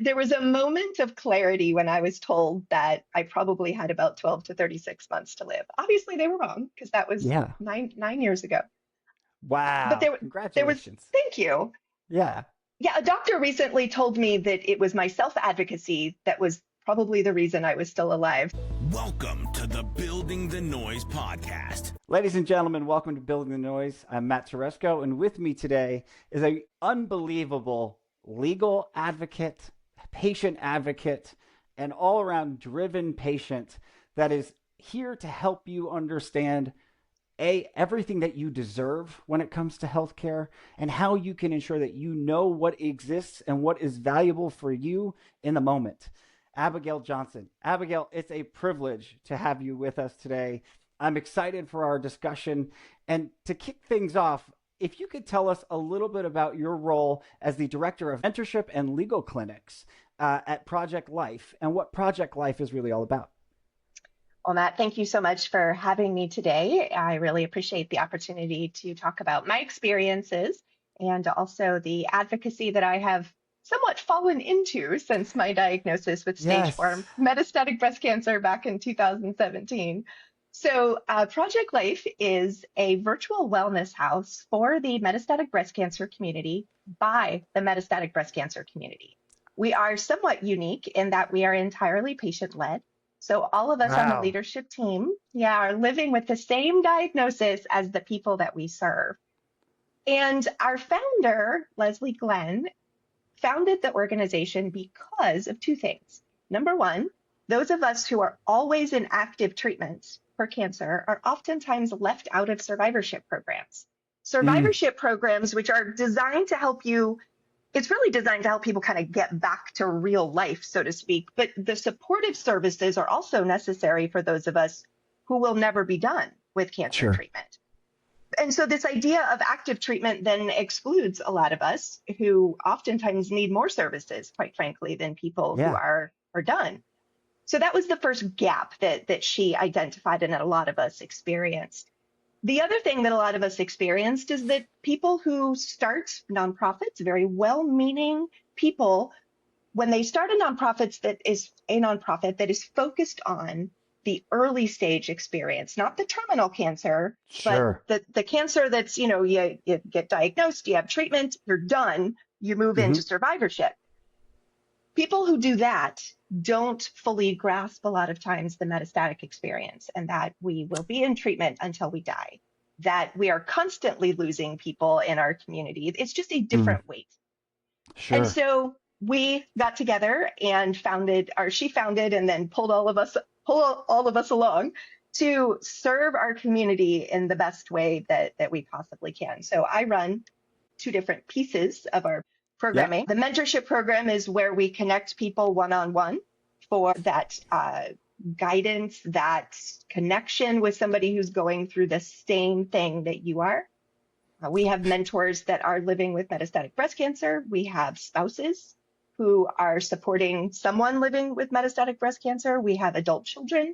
There was a moment of clarity when I was told that I probably had about 12 to 36 months to live. Obviously, they were wrong because that was Yeah. nine years ago. But Wow. there was, Congratulations. thank you. Yeah. Yeah, a doctor recently told me that it was my self-advocacy that was probably the reason I was still alive. Welcome to the Building the Noise podcast. Ladies and gentlemen, welcome to Building the Noise. I'm Matt Toresco, and with me today is an unbelievable legal advocate, patient advocate, and all-around driven patient that is here to help you understand everything that you deserve when it comes to healthcare and how you can ensure that you know what exists and what is valuable for you in the moment. Abigail Johnston. Abigail, it's a privilege to have you with us today. I'm excited for our discussion. And to kick things off, if you could tell us a little bit about your role as the director of mentorship and legal clinics at Project Life and what Project Life is really all about. Well, Matt, thank you so much for having me today. I really appreciate the opportunity to talk about my experiences and also the advocacy that I have somewhat fallen into since my diagnosis with stage Yes. 4 metastatic breast cancer back in 2017. So, Project Life is a virtual wellness house for the metastatic breast cancer community by the metastatic breast cancer community. We are somewhat unique in that we are entirely patient-led. So all of us on the Wow. leadership team, are living with the same diagnosis as the people that we serve. And our founder, Leslie Glenn, founded the organization because of two things. Number one, those of us who are always in active treatment for cancer are oftentimes left out of survivorship programs. Survivorship programs, which are designed to help you, it's really designed to help people kind of get back to real life, so to speak. But the supportive services are also necessary for those of us who will never be done with cancer treatment. And so this idea of active treatment then excludes a lot of us who oftentimes need more services, quite frankly, than people who are done. So that was the first gap that she identified and that a lot of us experienced. The other thing that a lot of us experienced is that people who start nonprofits, very well-meaning people, when they start a nonprofit that is focused on the early stage experience, not the terminal cancer, but the cancer that's, you get diagnosed, you have treatment, you're done, you move into survivorship. People who do that don't fully grasp a lot of times the metastatic experience and that we will be in treatment until we die, that we are constantly losing people in our community. It's just a different weight. And so we got together and she founded and then pull all of us along to serve our community in the best way that we possibly can. So I run two different pieces of our programming. The mentorship program is where we connect people one-on-one for that guidance, that connection with somebody who's going through the same thing that you are. We have mentors that are living with metastatic breast cancer. We have spouses who are supporting someone living with metastatic breast cancer. We have adult children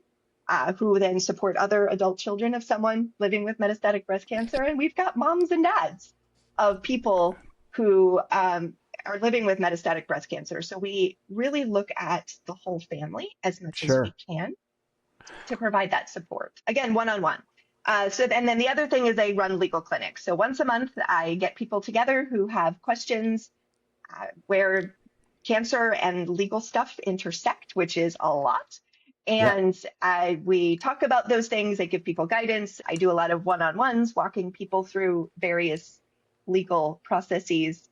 who then support other adult children of someone living with metastatic breast cancer. And we've got moms and dads of people who are living with metastatic breast cancer. So we really look at the whole family as much as we can to provide that support. Again, one-on-one. And then the other thing is I run legal clinics. So once a month, I get people together who have questions where cancer and legal stuff intersect, which is a lot. And we talk about those things. I give people guidance. I do a lot of one-on-ones, walking people through various legal processes,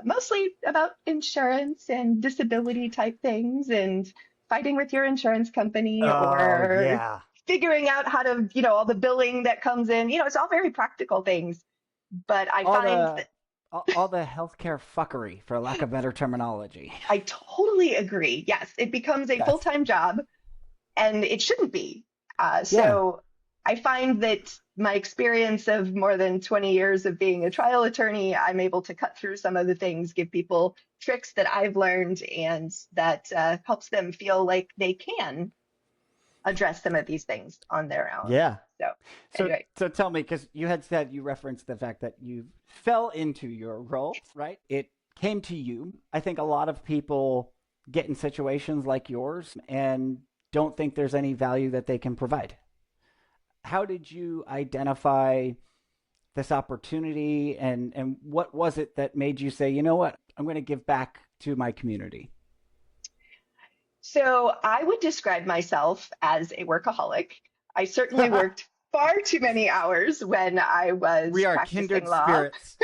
mostly about insurance and disability type things and fighting with your insurance company or figuring out how to, all the billing that comes in. It's all very practical things. But I find that all the healthcare fuckery, for lack of better terminology. I totally agree. Yes, it becomes a full-time job, and it shouldn't be. So I find that my experience of more than 20 years of being a trial attorney, I'm able to cut through some of the things, give people tricks that I've learned, and that helps them feel like they can address some of these things on their own. So tell me, because you had said, you referenced the fact that you fell into your role, right? It came to you. I think a lot of people get in situations like yours and don't think there's any value that they can provide. How did you identify this opportunity, and what was it that made you say, you know what, I'm going to give back to my community? So I would describe myself as a workaholic. I certainly worked far too many hours when I was We are practicing kindred law. spirits.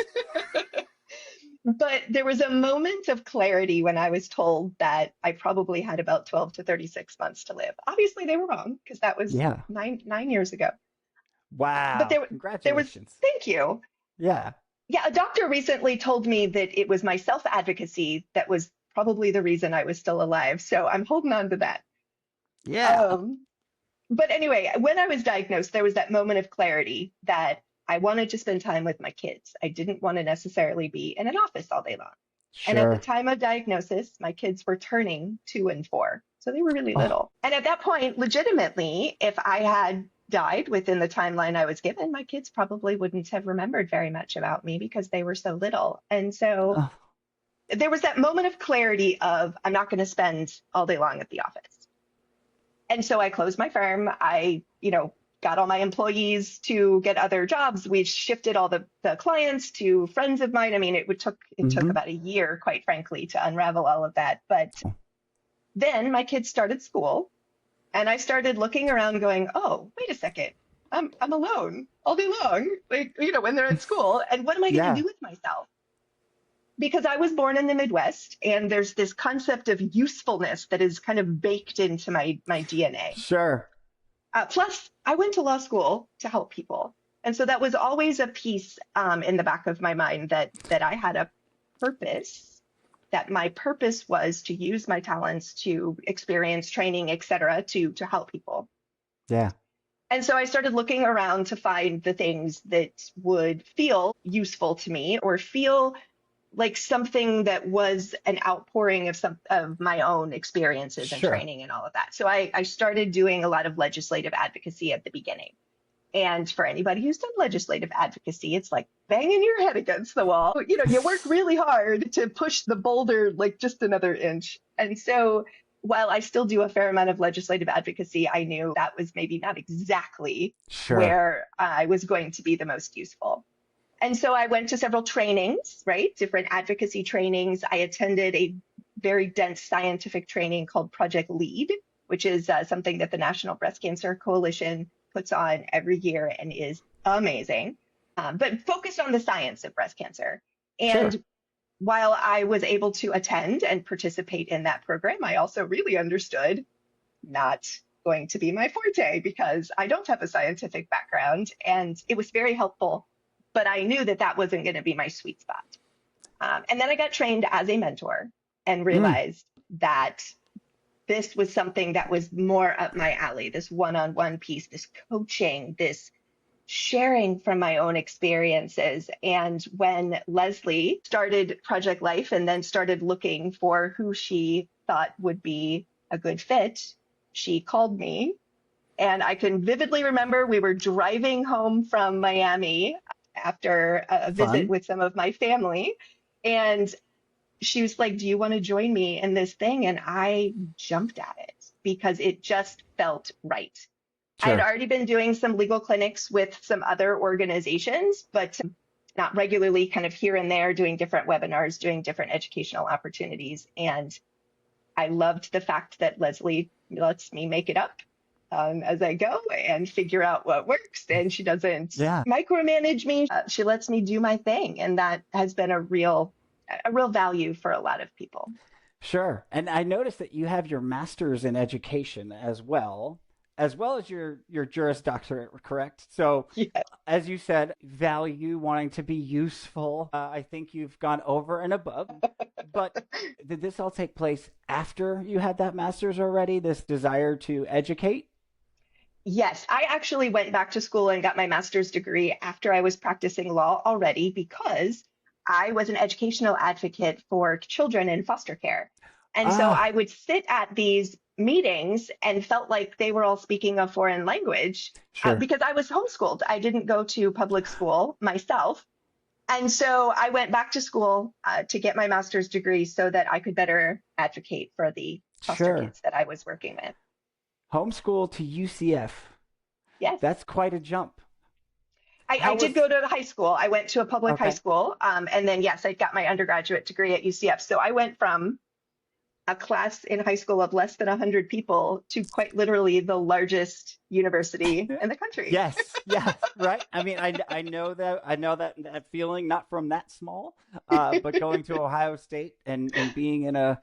But there was a moment of clarity when I was told that I probably had about 12 to 36 months to live. Obviously, they were wrong because that was Yeah. nine years ago. But Wow. there was, Congratulations. thank you. Yeah. Yeah, a doctor recently told me that it was my self-advocacy that was probably the reason I was still alive. So I'm holding on to that. Yeah. Um, but anyway, when I was diagnosed, there was that moment of clarity that I wanted to spend time with my kids. I didn't want to necessarily be in an office all day long. And at the Sure. time of diagnosis, my kids were turning 2 and 4. So they were really Oh, little. And at that point, legitimately, if I had died within the timeline I was given, my kids probably wouldn't have remembered very much about me because they were so little. And so oh, there was that moment of clarity of I'm not going to spend all day long at the office. And so I closed my firm. I, got all my employees to get other jobs. We shifted all the clients to friends of mine. I mean, it took mhm. about a year, quite frankly, to unravel all of that. But then my kids started school and I started looking around going, oh, wait a second. I'm alone all day long, like, when they're at school. And what am I going to Yeah. do with myself? Because I was born in the Midwest and there's this concept of usefulness that is kind of baked into my DNA. Sure. Plus, I went to law school to help people. And so that was always a piece in the back of my mind that I had a purpose, that my purpose was to use my talents to experience training, et cetera, to help people. Yeah. And so I started looking around to find the things that would feel useful to me or feel like something that was an outpouring of some of my own experiences and Sure. training and all of that. So I started doing a lot of legislative advocacy at the beginning. And for anybody who's done legislative advocacy, it's like banging your head against the wall. You work really hard to push the boulder like just another inch. And so while I still do a fair amount of legislative advocacy, I knew that was maybe not exactly Sure. where I was going to be the most useful. And so I went to several trainings, right? Different advocacy trainings. I attended a very dense scientific training called Project LEAD, which is something that the National Breast Cancer Coalition puts on every year and is amazing, but focused on the science of breast cancer. Sure. And while I was able to attend and participate in that program, I also really understood not going to be my forte because I don't have a scientific background. And it was very helpful, but I knew that that wasn't going to be my sweet spot. And then I got trained as a mentor and Mm. realized that this was something that was more up my alley, this one-on-one piece, this coaching, this sharing from my own experiences. And when Leslie started Project Life and then started looking for who she thought would be a good fit, she called me. And I can vividly remember we were driving home from Miami after a visit Fun. with some of my family. And she was like, do you want to join me in this thing? And I jumped at it because it just felt right. I had Sure. already been doing some legal clinics with some other organizations, but not regularly, kind of here and there, doing different webinars, doing different educational opportunities. And I loved the fact that Leslie lets me make it up as I go and figure out what works. And she doesn't Yeah. micromanage me. She lets me do my thing. And that has been a real value for a lot of people. Sure. And I noticed that you have your master's in education as well as your Juris Doctorate, correct? So, Yeah. as you said, value, wanting to be useful. I think you've gone over and above. But did this all take place after you had that master's already? This desire to educate? Yes, I actually went back to school and got my master's degree after I was practicing law already because I was an educational advocate for children in foster care. And so Ah, I would sit at these meetings and felt like they were all speaking a foreign language sure. because I was homeschooled. I didn't go to public school myself. And so I went back to school to get my master's degree so that I could better advocate for the foster Sure. kids that I was working with. Homeschool to UCF. Yes. That's quite a jump. I did go to high school. I went to a public high Okay. school. And then, yes, I got my undergraduate degree at UCF. So I went from a class in high school of less than 100 people to quite literally the largest university in the country. Yes, yes, right. I mean, I know that feeling, not from that small, but going to Ohio State and being in a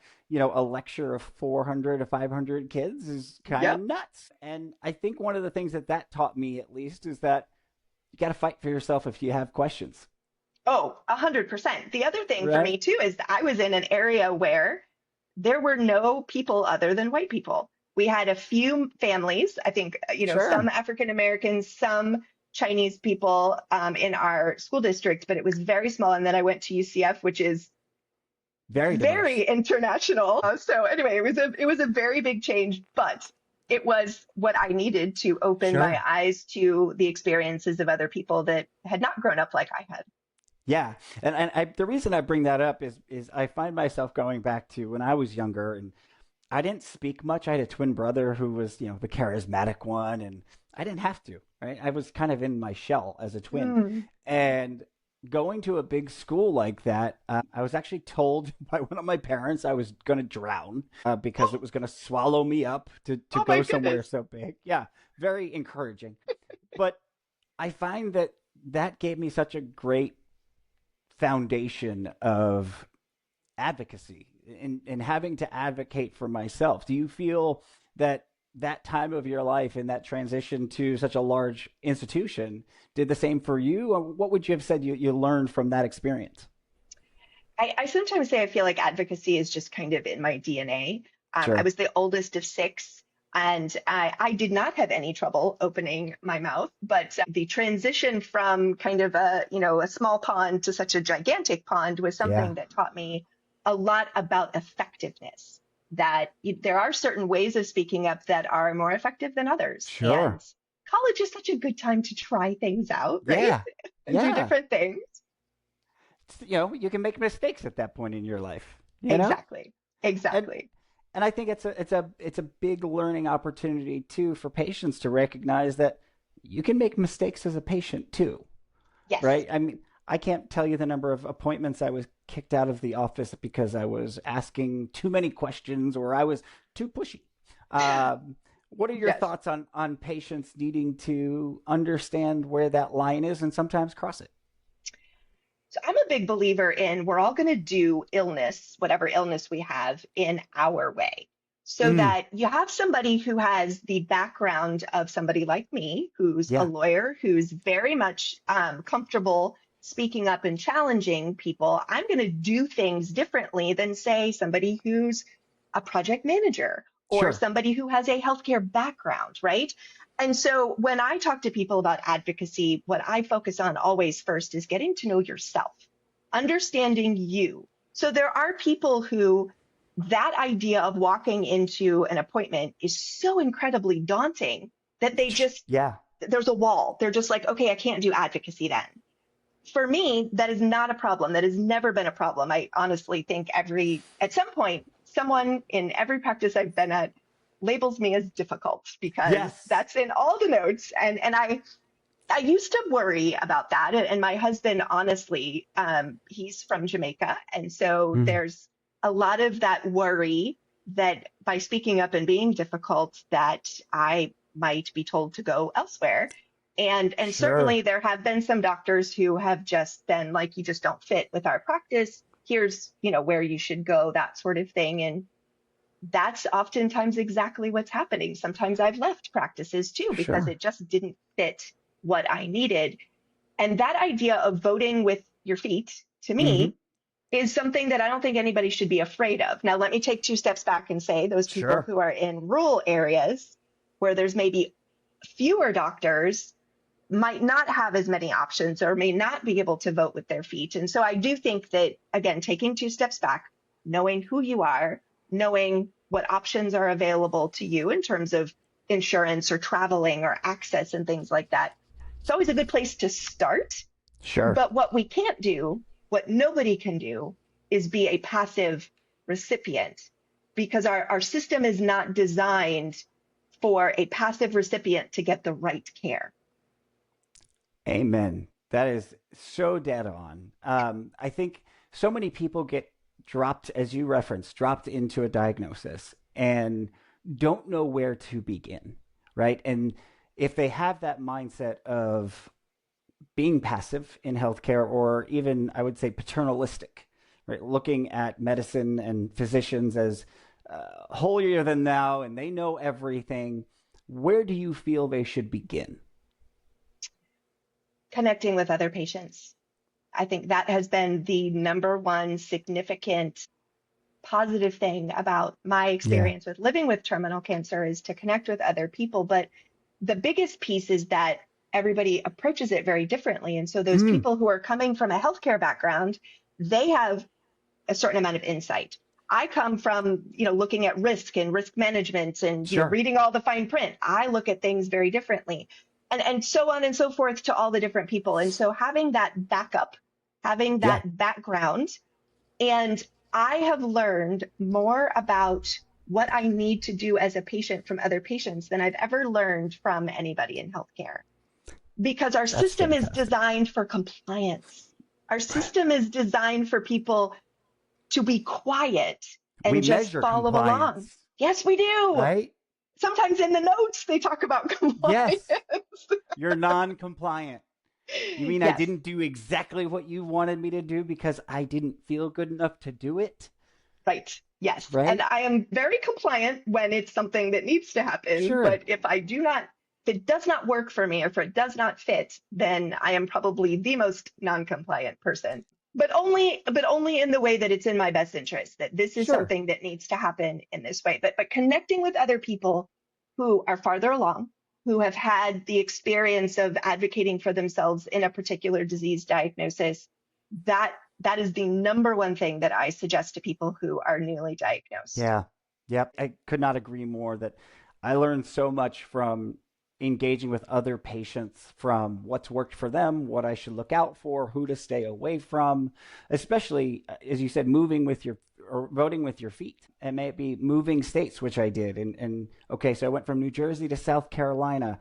lecture of 400 to 500 kids is kind of Yep. nuts. And I think one of the things that taught me, at least, is that you got to fight for yourself if you have questions. Oh, 100%. The other thing for Right. me too is that I was in an area where there were no people other than white people. We had a few families, I think, Sure. some African Americans, some Chinese people in our school district, but it was very small. And then I went to UCF, which is Very very diverse. international. So anyway, it was a very big change, but it was what I needed to open Sure. my eyes to the experiences of other people that had not grown up like I had. Yeah, and the reason I bring that up is I find myself going back to when I was younger, and I didn't speak much. I had a twin brother who was, the charismatic one, and I didn't have to, right? I was kind of in my shell as a twin. Mm. And going to a big school like that, I was actually told by one of my parents I was going to drown because it was going to swallow me up to Oh my go somewhere goodness. so big. Yeah, very encouraging. But I find that gave me such a great foundation of advocacy and having to advocate for myself. Do you feel that time of your life and that transition to such a large institution did the same for you? Or what would you have said you learned from that experience? I sometimes say I feel like advocacy is just kind of in my DNA. I Sure. was the oldest of six, and I did not have any trouble opening my mouth. But the transition from kind of a small pond to such a gigantic pond was Yeah. something that taught me a lot about effectiveness. That there are certain ways of speaking up that are more effective than others, and Sure. college is such a good time to try things out, right? Yeah. And do Yeah. different things. You can make mistakes at that point in your life, Exactly. And Exactly. and I think it's a big learning opportunity too for patients to recognize that you can make mistakes as a patient too, Yes. right? I mean, I can't tell you the number of appointments I was kicked out of the office because I was asking too many questions or I was too pushy. What are your Yes. thoughts on patients needing to understand where that line is and sometimes cross it? So I'm a big believer in we're all going to do illness, whatever illness we have, in our way. So Mm, that you have somebody who has the background of somebody like me, who's a yeah, lawyer, who's very much comfortable speaking up and challenging people. I'm going to do things differently than, say, somebody who's a project manager or sure. somebody who has a healthcare background, right? And so when I talk to people about advocacy, what I focus on always first is getting to know yourself, understanding you. So there are people who that idea of walking into an appointment is so incredibly daunting that Yeah, there's a wall. They're just like, okay, I can't do advocacy then. For me, that is not a problem. That has never been a problem. I honestly think at some point, someone in every practice I've been at labels me as difficult because yes. that's in all the notes. And I used to worry about that. And my husband, honestly, he's from Jamaica. And so Mm, there's a lot of that worry that by speaking up and being difficult, that I might be told to go elsewhere. And sure, certainly there have been some doctors who have just been like, you just don't fit with our practice. Here's, where you should go, that sort of thing. And that's oftentimes exactly what's happening. Sometimes I've left practices too because sure. it just didn't fit what I needed. And that idea of voting with your feet, to Hmm. me, is something that I don't think anybody should be afraid of. Now, let me take two steps back and say those people Sure. who are in rural areas where there's maybe fewer doctors might not have as many options or may not be able to vote with their feet. And so I do think that, again, taking two steps back, knowing who you are, knowing what options are available to you in terms of insurance or traveling or access and things like that, it's always a good place to start. Sure. But what we can't do, what nobody can do, is be a passive recipient. because our system is not designed for a passive recipient to get the right care. Amen. That is so dead on. I think so many people get dropped, as you referenced, dropped into a diagnosis and don't know where to begin, right? And if they have that mindset of being passive in healthcare, or even, I would say, paternalistic, right? Looking at medicine and physicians as holier than thou and they know everything, where do you feel they should begin? Connecting with other patients. I think that has been the number one significant positive thing about my experience with living with terminal cancer, is to connect with other people. But the biggest piece is that everybody approaches it very differently. And so those people who are coming from a healthcare background, they have a certain amount of insight. I come from, looking at risk and risk management and, reading all the fine print. I look at things very differently, and so on and so forth to all the different people. And so having that backup, having that background, and I have learned more about what I need to do as a patient from other patients than I've ever learned from anybody in healthcare. Because our system is designed for compliance. Our system is designed for people to be quiet and just follow along. Yes, we do. Right? Sometimes in the notes, they talk about compliance. Yes. You're non-compliant. You mean I didn't do exactly what you wanted me to do because I didn't feel good enough to do it? Right. Yes. Right? And I am very compliant when it's something that needs to happen. Sure. But if it does not work for me, or if it does not fit, then I am probably the most non-compliant person. But only in the way that it's in my best interest, that this is something that needs to happen in this way. But connecting with other people who are farther along, who have had the experience of advocating for themselves in a particular disease diagnosis, that is the number one thing that I suggest to people who are newly diagnosed. Yeah. Yep. I could not agree more. That I learned so much from engaging with other patients, from what's worked for them, what I should look out for, who to stay away from, especially, as you said, voting with your feet. It may be moving states, which I did. And okay, so I went from New Jersey to South Carolina.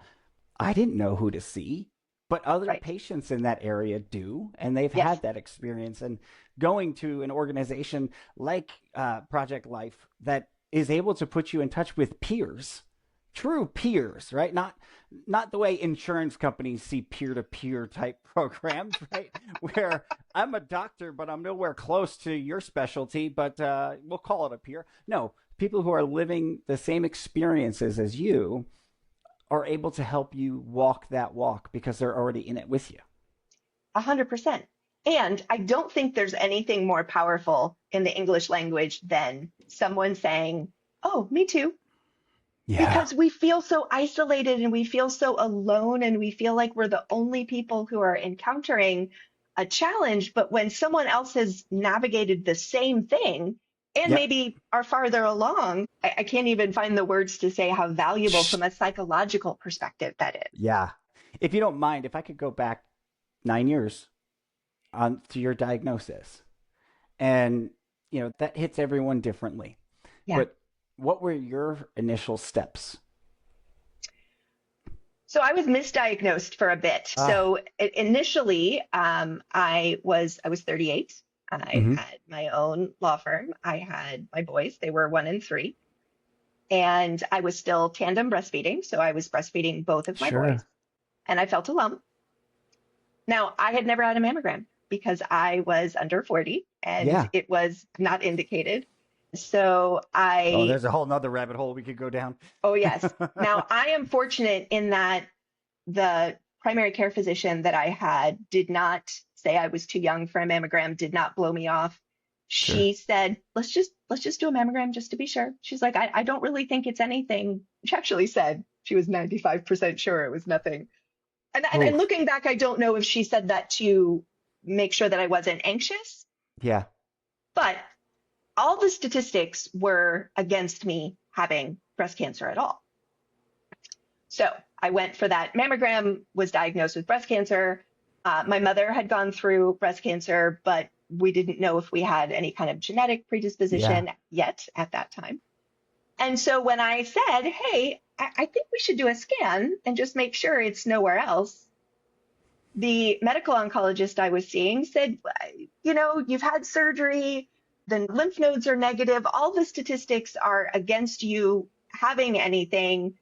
I didn't know who to see, but other patients in that area do, and they've had that experience. And going to an organization like Project Life that is able to put you in touch with peers, true peers, right? Not the way insurance companies see peer-to-peer type programs, right? Where I'm a doctor, but I'm nowhere close to your specialty, but we'll call it a peer. No, people who are living the same experiences as you are able to help you walk that walk because they're already in it with you. 100%. And I don't think there's anything more powerful in the English language than someone saying, "Oh, me too." Yeah. Because we feel so isolated and we feel so alone, and we feel like we're the only people who are encountering a challenge. But when someone else has navigated the same thing and maybe are farther along, I can't even find the words to say how valuable from a psychological perspective that is. Yeah. If you don't mind, if I could go back 9 years to your diagnosis, and that hits everyone differently. Yeah. But what were your initial steps? So I was misdiagnosed for a bit. So initially, I was 38. I had my own law firm. I had my boys. They were 1 and 3. And I was still tandem breastfeeding. So I was breastfeeding both of my boys. And I felt a lump. Now, I had never had a mammogram because I was under 40 and it was not indicated. So there's a whole nother rabbit hole we could go down. Oh, yes. Now, I am fortunate in that the primary care physician that I had did not say I was too young for a mammogram, did not blow me off. She said, let's just do a mammogram just to be sure. She's like, I don't really think it's anything. She actually said she was 95% sure it was nothing. And looking back, I don't know if she said that to make sure that I wasn't anxious. Yeah. But all the statistics were against me having breast cancer at all. So I went for that mammogram, was diagnosed with breast cancer. My mother had gone through breast cancer, but we didn't know if we had any kind of genetic predisposition yet at that time. And so when I said, hey, I think we should do a scan and just make sure it's nowhere else, the medical oncologist I was seeing said, you've had surgery, the lymph nodes are negative, all the statistics are against you having anything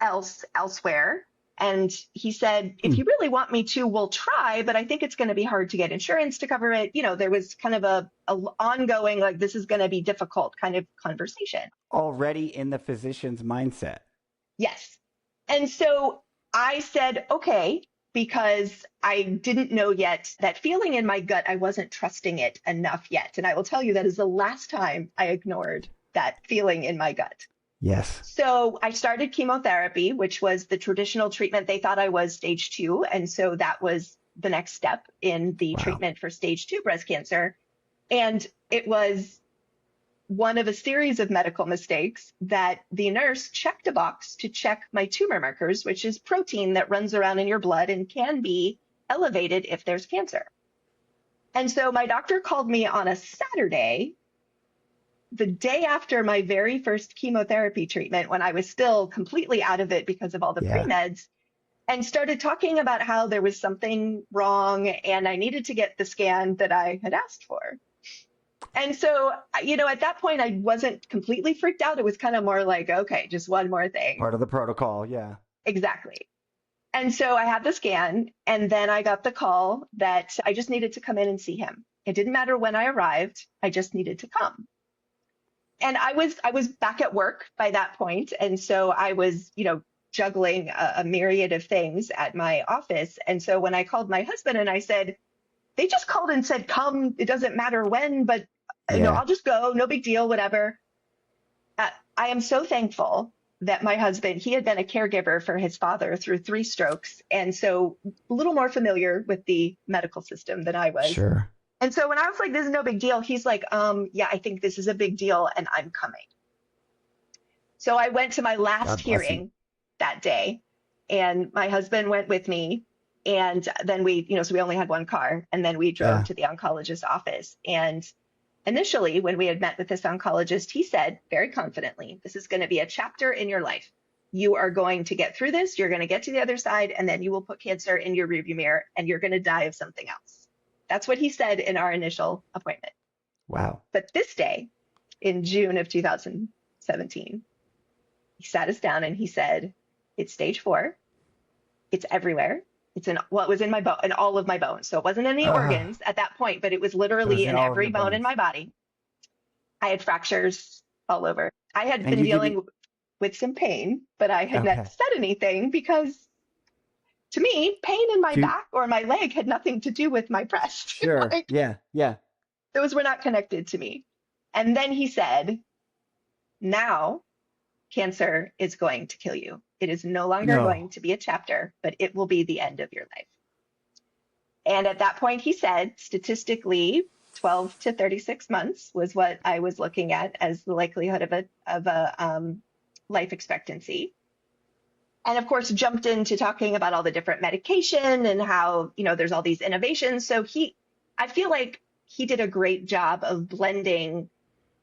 elsewhere. And he said, if you really want me to, we'll try, but I think it's going to be hard to get insurance to cover it. There was kind of a ongoing, like, this is going to be difficult kind of conversation. Already in the physician's mindset. Yes. And so I said, okay, because I didn't know yet that feeling in my gut, I wasn't trusting it enough yet. And I will tell you that is the last time I ignored that feeling in my gut. Yes. So I started chemotherapy, which was the traditional treatment. They thought I was stage 2. And so that was the next step in the treatment for stage 2 breast cancer. And it was one of a series of medical mistakes that the nurse checked a box to check my tumor markers, which is protein that runs around in your blood and can be elevated if there's cancer. And so my doctor called me on a Saturday, the day after my very first chemotherapy treatment, when I was still completely out of it because of all the pre-meds, and started talking about how there was something wrong and I needed to get the scan that I had asked for. And so, at that point, I wasn't completely freaked out. It was kind of more like, okay, just one more thing. Part of the protocol, yeah. Exactly. And so I had the scan, and then I got the call that I just needed to come in and see him. It didn't matter when I arrived. I just needed to come. And I was back at work by that point. And so I was, juggling a myriad of things at my office. And so when I called my husband and I said, they just called and said, come, it doesn't matter when, but I'll just go, no big deal, whatever. I am so thankful that my husband, he had been a caregiver for his father through 3 strokes. And so a little more familiar with the medical system than I was. Sure. And so when I was like, this is no big deal, he's like, yeah, I think this is a big deal and I'm coming. So I went to my last hearing that day and my husband went with me. And then we, so we only had one car, and then we drove to the oncologist's office. And initially, when we had met with this oncologist, he said very confidently, this is going to be a chapter in your life. You are going to get through this. You're going to get to the other side, and then you will put cancer in your rearview mirror, and you're going to die of something else. That's what he said in our initial appointment. Wow. But this day, in June of 2017, he sat us down and he said, it's stage 4. It's everywhere. It's it was in my bone, in all of my bones. So it wasn't in the organs at that point, but it was literally in every bone in my body. I had fractures all over. I had been dealing with some pain, but I had not said anything because to me, pain in my back or my leg had nothing to do with my breast. Sure. Yeah. Those were not connected to me. And then he said, now cancer is going to kill you. It is no longer going to be a chapter, but it will be the end of your life. And at that point, he said, statistically, 12 to 36 months was what I was looking at as the likelihood of a life expectancy. And of course, jumped into talking about all the different medication and how, there's all these innovations. So I feel like he did a great job of blending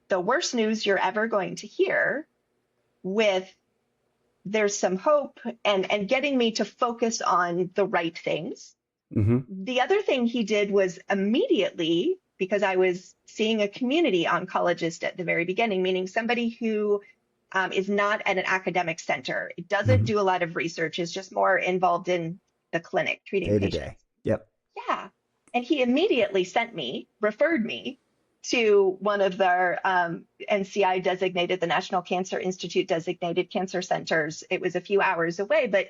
the worst news you're ever going to hear with there's some hope and getting me to focus on the right things. Mm-hmm. The other thing he did was immediately, because I was seeing a community oncologist at the very beginning, meaning somebody who is not at an academic center. It doesn't do a lot of research. It's just more involved in the clinic treating patients. Day-to-day. Yep. Yeah. And he immediately referred me to one of their NCI designated, the National Cancer Institute designated cancer centers. It was a few hours away, but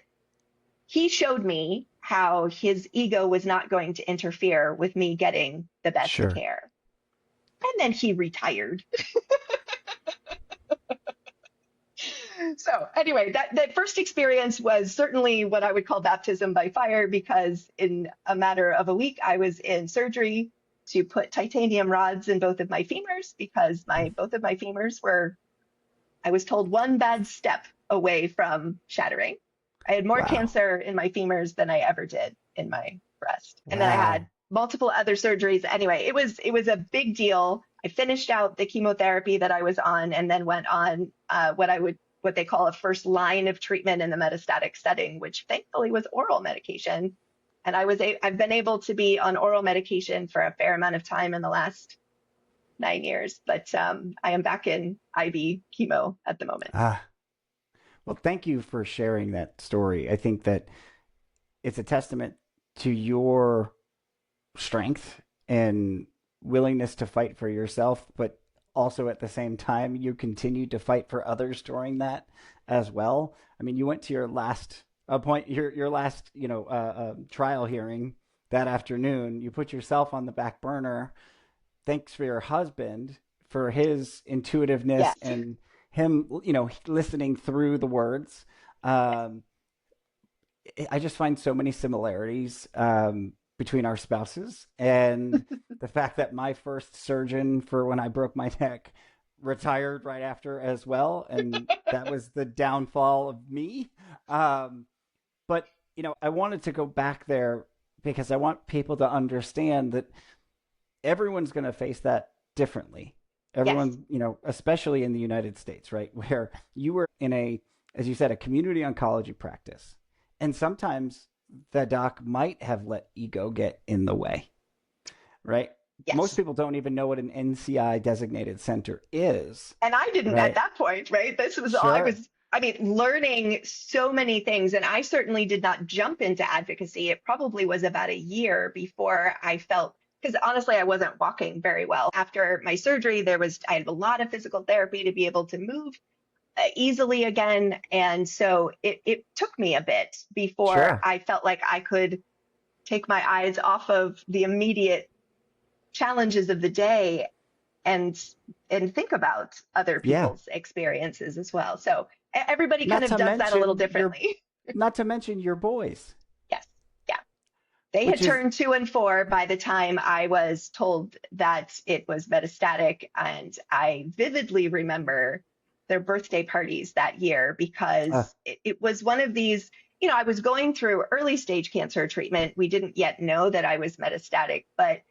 he showed me how his ego was not going to interfere with me getting the best care. And then he retired. So anyway, that first experience was certainly what I would call baptism by fire, because in a matter of a week, I was in surgery to put titanium rods in both of my femurs because both of my femurs were, I was told, one bad step away from shattering. I had more cancer in my femurs than I ever did in my breast. And then I had multiple other surgeries. Anyway, it was a big deal. I finished out the chemotherapy that I was on and then went on what they call a first line of treatment in the metastatic setting, which thankfully was oral medication. And I've been able to be on oral medication for a fair amount of time in the last 9 years, but I am back in IV chemo at the moment. Well, thank you for sharing that story. I think that it's a testament to your strength and willingness to fight for yourself, but also at the same time, you continued to fight for others during that as well. I mean, you went to your last your last, trial hearing that afternoon. You put yourself on the back burner. Thanks for your husband for his intuitiveness Yes. and him, listening through the words. I just find so many similarities between our spouses, and the fact that my first surgeon for when I broke my neck retired right after as well, and that was the downfall of me. But I wanted to go back there because I want people to understand that everyone's going to face that differently. Everyone, Yes. Especially in the United States, right? Where you were in as you said, a community oncology practice. And sometimes the doc might have let ego get in the way, right? Yes. Most people don't even know what an NCI designated center is. And I didn't right? at that point, right? This was all Sure. learning so many things. And I certainly did not jump into advocacy. It probably was about a year before I felt, because honestly, I wasn't walking very well. After my surgery, I had a lot of physical therapy to be able to move easily again. And so it took me a bit before Sure. I felt like I could take my eyes off of the immediate challenges of the day and think about other people's experiences as well. So everybody kind of does that a little differently. Not to mention your boys. Yes. Yeah. They had turned 2 and 4 by the time I was told that it was metastatic. And I vividly remember their birthday parties that year because it was one of these, I was going through early stage cancer treatment. We didn't yet know that I was metastatic, but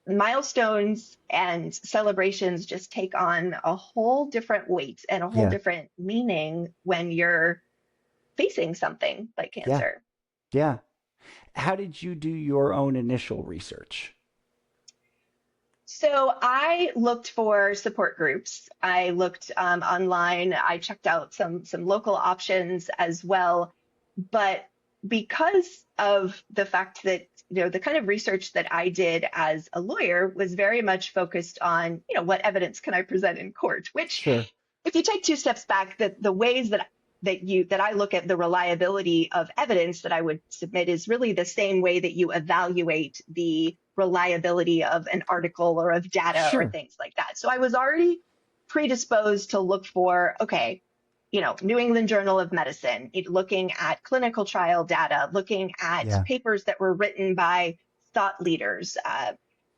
milestones and celebrations just take on a whole different weight and a whole different meaning when you're facing something like cancer. Yeah. How did you do your own initial research? So I looked for support groups. I looked online. I checked out some local options as well. But because of the fact that, the kind of research that I did as a lawyer was very much focused on, what evidence can I present in court, which Sure. If you take 2 steps back, the ways that I look at the reliability of evidence that I would submit is really the same way that you evaluate the reliability of an article or of data or things like that. So I was already predisposed to look for, New England Journal of Medicine, looking at clinical trial data, looking at papers that were written by thought leaders.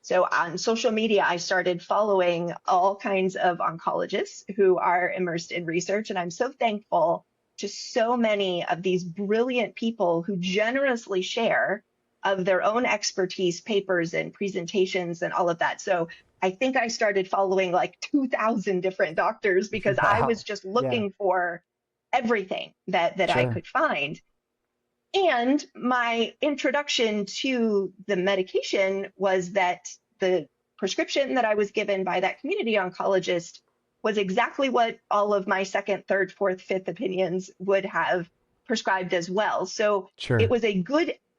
So on social media, I started following all kinds of oncologists who are immersed in research. And I'm so thankful to so many of these brilliant people who generously share of their own expertise, papers and presentations and all of that. So I think I started following like 2,000 different doctors because I was just looking for everything that I could find. And my introduction to the medication was that the prescription that I was given by that community oncologist was exactly what all of my second, third, fourth, fifth opinions would have prescribed as well. So it was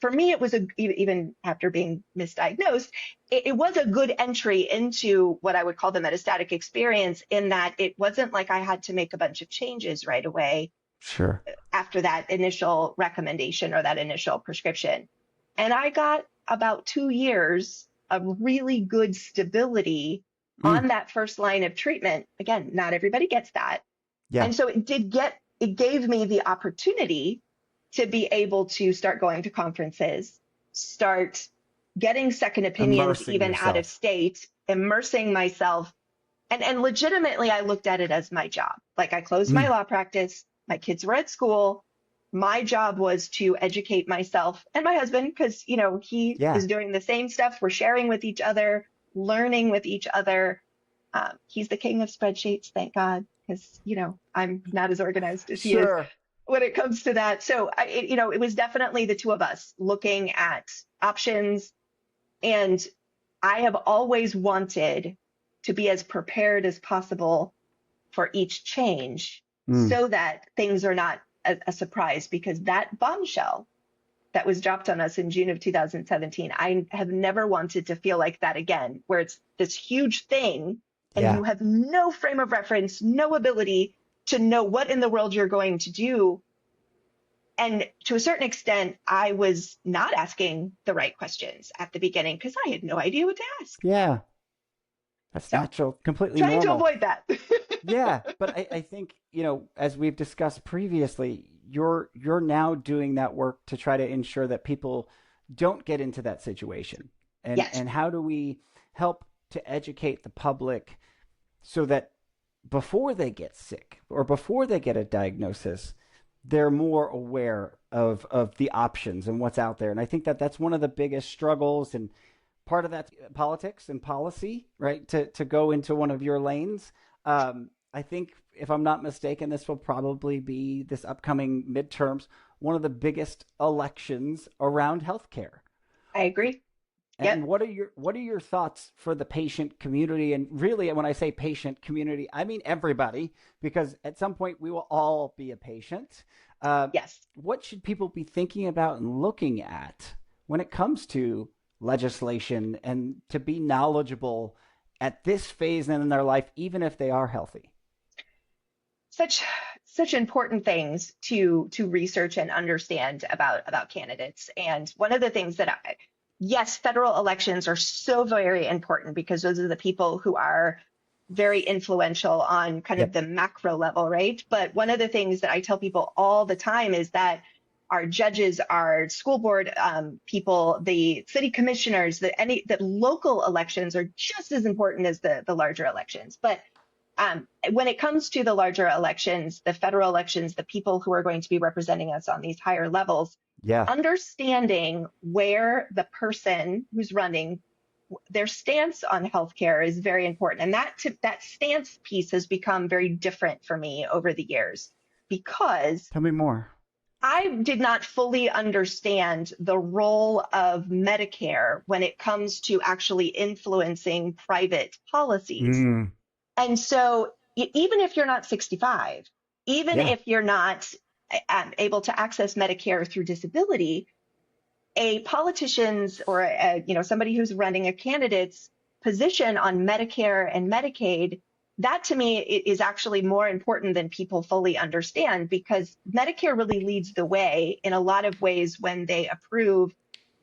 for me, it was even after being misdiagnosed, it was a good entry into what I would call the metastatic experience, in that it wasn't like I had to make a bunch of changes right away. Sure. After that initial recommendation or that initial prescription. And I got about 2 years of really good stability on that first line of treatment. Again, not everybody gets that. Yeah. And so it gave me the opportunity to be able to start going to conferences, start getting second opinions, Immersing even yourself. out of state, immersing myself. And legitimately, I looked at it as my job. Like I closed my law practice. My kids were at school. My job was to educate myself and my husband because, he is doing the same stuff. We're sharing with each other. learning with each other. He's the king of spreadsheets, thank God, because, I'm not as organized as he is Sure. when it comes to that. So, it was definitely the two of us looking at options. And I have always wanted to be as prepared as possible for each change so that things are not a surprise, because that bombshell that was dropped on us in June of 2017, I have never wanted to feel like that again, where it's this huge thing and Yeah. you have no frame of reference, no ability to know what in the world you're going to do. And to a certain extent, I was not asking the right questions at the beginning because I had no idea what to ask. Yeah. That's So natural, completely trying to normal. avoid that. Yeah, but I think, as we've discussed previously, you're now doing that work to try to ensure that people don't get into that situation. Yes. And how do we help to educate the public so that before they get sick or before they get a diagnosis, they're more aware of the options and what's out there. And I think that that's one of the biggest struggles, and part of that politics and policy, right? To go into one of your lanes. I think, if I'm not mistaken, this will probably be, this upcoming midterms, one of the biggest elections around healthcare. I agree. And Yep. what are your thoughts for the patient community? And really, when I say patient community, I mean everybody, because at some point we will all be a patient. Yes. What should people be thinking about and looking at when it comes to legislation, and to be knowledgeable at this phase in their life, even if they are healthy? Such important things to research and understand about candidates. And one of the things that yes, federal elections are so very important because those are the people who are very influential on kind of Yep. the macro level, right? But one of the things that I tell people all the time is that our judges, our school board people, the city commissioners, the local elections are just as important as the larger elections. But when it comes to the larger elections, the federal elections, the people who are going to be representing us on these higher levels, Yeah. understanding where the person who's running, their stance on healthcare is very important. And that stance piece has become very different for me over the years, because Tell me more. I did not fully understand the role of Medicare when it comes to actually influencing private policies. Mm. And so even if you're not 65, even Yeah. if you're not able to access Medicare through disability, a politician's or somebody who's running a candidate's position on Medicare and Medicaid, that to me is actually more important than people fully understand, because Medicare really leads the way in a lot of ways when they approve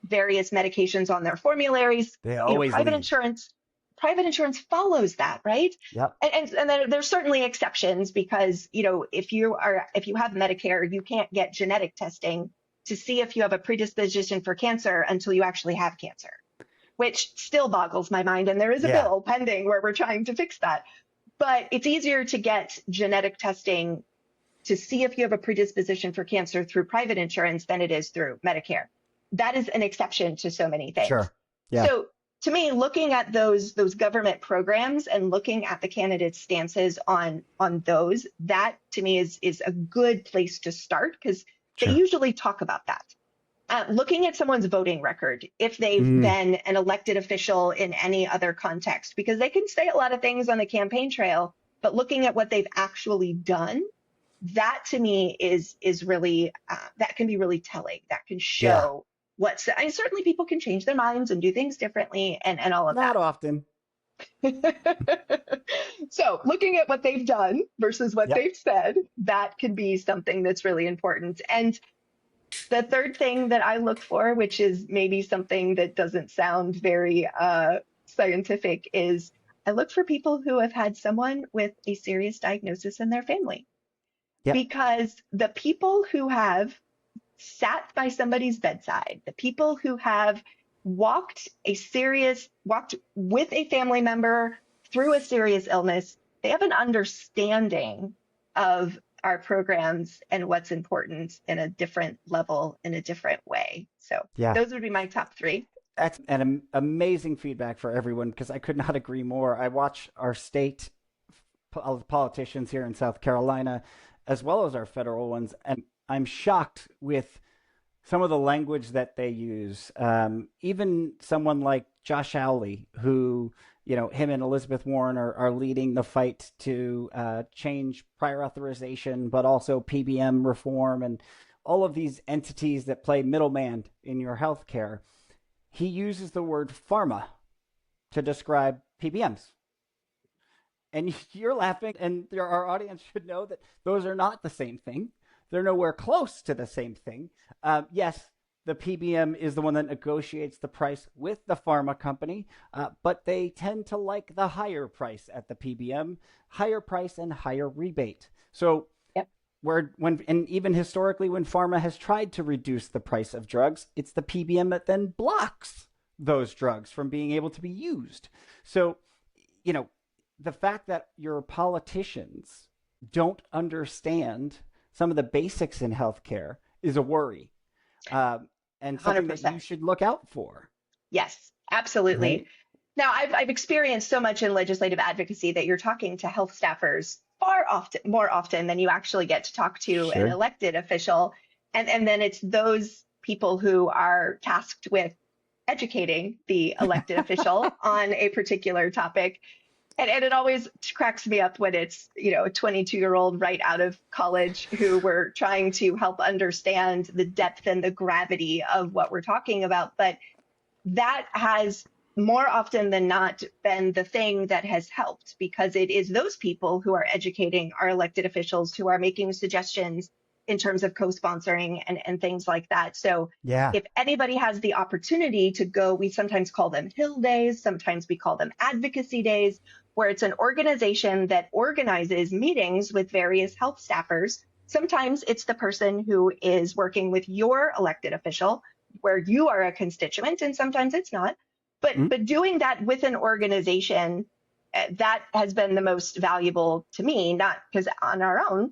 various medications on their formularies. They always Private lead. insurance follows that, right? Yep. And then there's certainly exceptions, because if you have Medicare, you can't get genetic testing to see if you have a predisposition for cancer until you actually have cancer, which still boggles my mind. And there is a Yeah. bill pending where we're trying to fix that. But it's easier to get genetic testing to see if you have a predisposition for cancer through private insurance than it is through Medicare. That is an exception to so many things. Sure. Yeah. So to me, looking at those government programs and looking at the candidates' stances on those, that to me is a good place to start, because they Sure. usually talk about that. Looking at someone's voting record, if they've been an elected official in any other context, because they can say a lot of things on the campaign trail, but looking at what they've actually done, that to me is really that can be really telling. That can show certainly people can change their minds and do things differently and all of Not often. that. So looking at what they've done versus what Yep. they've said, that can be something that's really important. And the third thing that I look for, which is maybe something that doesn't sound very scientific, is I look for people who have had someone with a serious diagnosis in their family. Yep. Because the people who have sat by somebody's bedside, the people who have walked with a family member through a serious illness, they have an understanding of our programs and what's important in a different level, in a different way. So Yeah. those would be my top three. That's an amazing feedback for everyone because I could not agree more. I watch our state politicians here in South Carolina, as well as our federal ones, and I'm shocked with some of the language that they use. Even someone like Josh Hawley, who, him and Elizabeth Warren are leading the fight to change prior authorization, but also PBM reform and all of these entities that play middleman in your healthcare. He uses the word pharma to describe PBMs. And you're laughing, and our audience should know that those are not the same thing. They're nowhere close to the same thing. Yes, the PBM is the one that negotiates the price with the pharma company, but they tend to like the higher price at the PBM, higher price and higher rebate. So Yep. and even historically, when pharma has tried to reduce the price of drugs, it's the PBM that then blocks those drugs from being able to be used. So, the fact that your politicians don't understand some of the basics in healthcare is a worry, and something 100%. that you should look out for. Yes, absolutely. Right? Now, I've experienced so much in legislative advocacy that you're talking to health staffers more often than you actually get to talk to an elected official. And then it's those people who are tasked with educating the elected official on a particular topic. And it always cracks me up when it's, a 22-year-old right out of college who we're trying to help understand the depth and the gravity of what we're talking about. But that has more often than not been the thing that has helped, because it is those people who are educating our elected officials, who are making suggestions in terms of co-sponsoring and things like that. So if anybody has the opportunity to go, we sometimes call them Hill Days, sometimes we call them Advocacy Days, where it's an organization that organizes meetings with various health staffers. Sometimes it's the person who is working with your elected official, where you are a constituent, and sometimes it's not. But doing that with an organization, that has been the most valuable to me, not because on our own,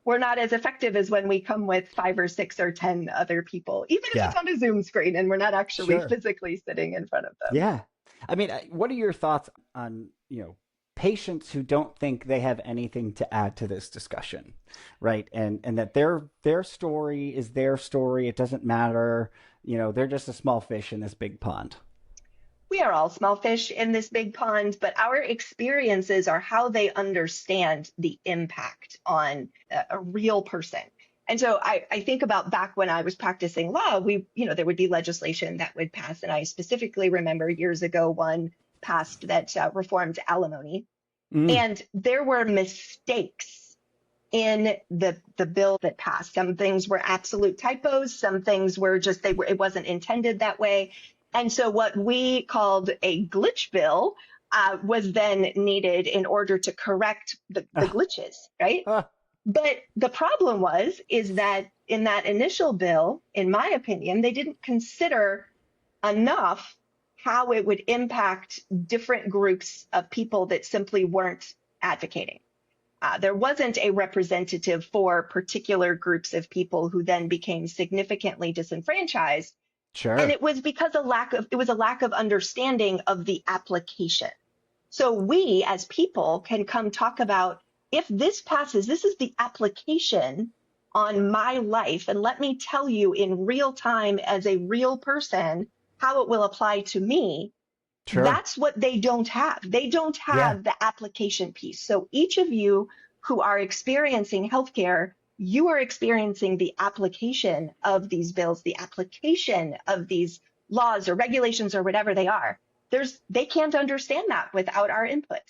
we're not as effective as when we come with 5 or 6 or 10 other people, even if it's on a Zoom screen and we're not actually physically sitting in front of them. Yeah. I mean, what are your thoughts on, patients who don't think they have anything to add to this discussion, right? And that their story is their story. It doesn't matter. They're just a small fish in this big pond. We are all small fish in this big pond, but our experiences are how they understand the impact on a real person. And so I think about back when I was practicing law, there would be legislation that would pass. And I specifically remember years ago, one passed that reformed alimony. And there were mistakes in the bill that passed. Some things were absolute typos. Some things were just, it wasn't intended that way. And so what we called a glitch bill was then needed in order to correct the glitches, right? But the problem is that in that initial bill, in my opinion, they didn't consider enough how it would impact different groups of people that simply weren't advocating. There wasn't a representative for particular groups of people who then became significantly disenfranchised. Sure. And it was because it was a lack of understanding of the application. So we as people can come talk about, if this passes, this is the application on my life. And let me tell you in real time as a real person how it will apply to me. Sure. That's what they don't have. They don't have the application piece. So each of you who are experiencing healthcare, you are experiencing the application of these bills, the application of these laws or regulations or whatever they are. They can't understand that without our input.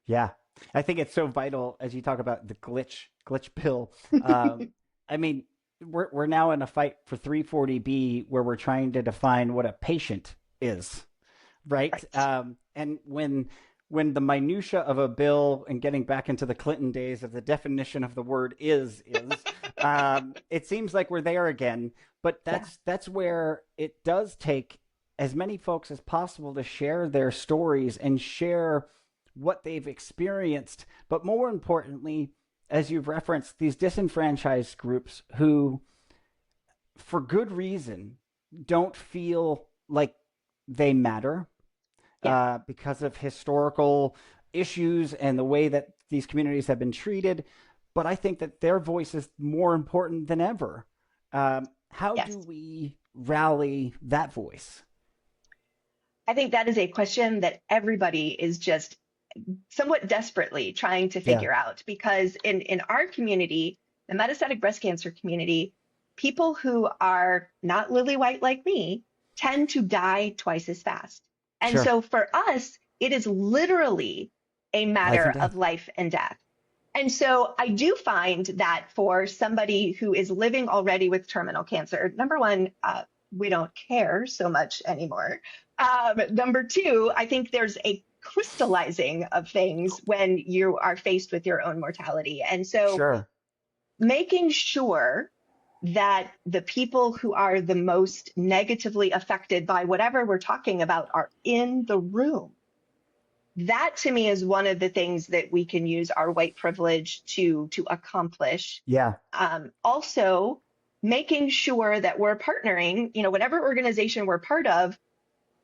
Yeah, I think it's so vital as you talk about the glitch bill. I mean, we're now in a fight for 340B where we're trying to define what a patient is, right? And when the minutia of a bill, and getting back into the Clinton days of the definition of the word is, it seems like we're there again. But that's where it does take as many folks as possible to share their stories and share what they've experienced. But more importantly, as you've referenced, these disenfranchised groups who, for good reason, don't feel like they matter because of historical issues and the way that these communities have been treated. But I think that their voice is more important than ever. How do we rally that voice? I think that is a question that everybody is just somewhat desperately trying to figure out, because in our community, the metastatic breast cancer community, people who are not lily white like me tend to die twice as fast. And so for us, it is literally a matter of life and death. And so I do find that for somebody who is living already with terminal cancer, number one, we don't care so much anymore. Number two, I think there's a crystallizing of things when you are faced with your own mortality. And so making sure that the people who are the most negatively affected by whatever we're talking about are in the room. That to me is one of the things that we can use our white privilege to accomplish. Also, making sure that we're partnering, whatever organization we're part of,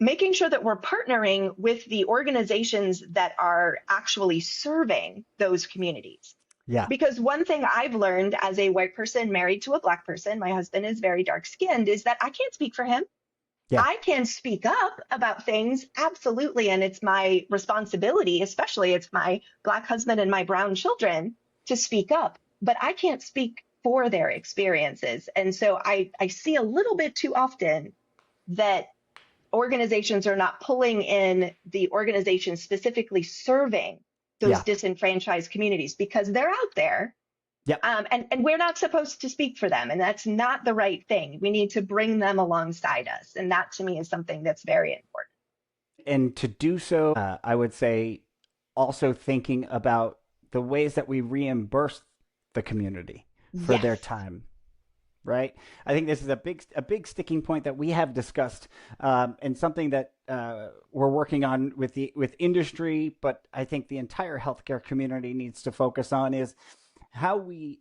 making sure that we're partnering with the organizations that are actually serving those communities. Because one thing I've learned as a white person married to a Black person, my husband is very dark skinned, is that I can't speak for him. I can speak up about things, absolutely. And it's my responsibility, especially it's my Black husband and my brown children, to speak up, but I can't speak for their experiences. And so I see a little bit too often that organizations are not pulling in the organizations specifically serving those disenfranchised communities, because they're out there. And we're not supposed to speak for them. And that's not the right thing. We need to bring them alongside us. And that to me is something that's very important. And to do so, I would say also thinking about the ways that we reimburse the community for their time. Right. I think this is a big sticking point that we have discussed, and something that we're working on with industry, but I think the entire healthcare community needs to focus on is how we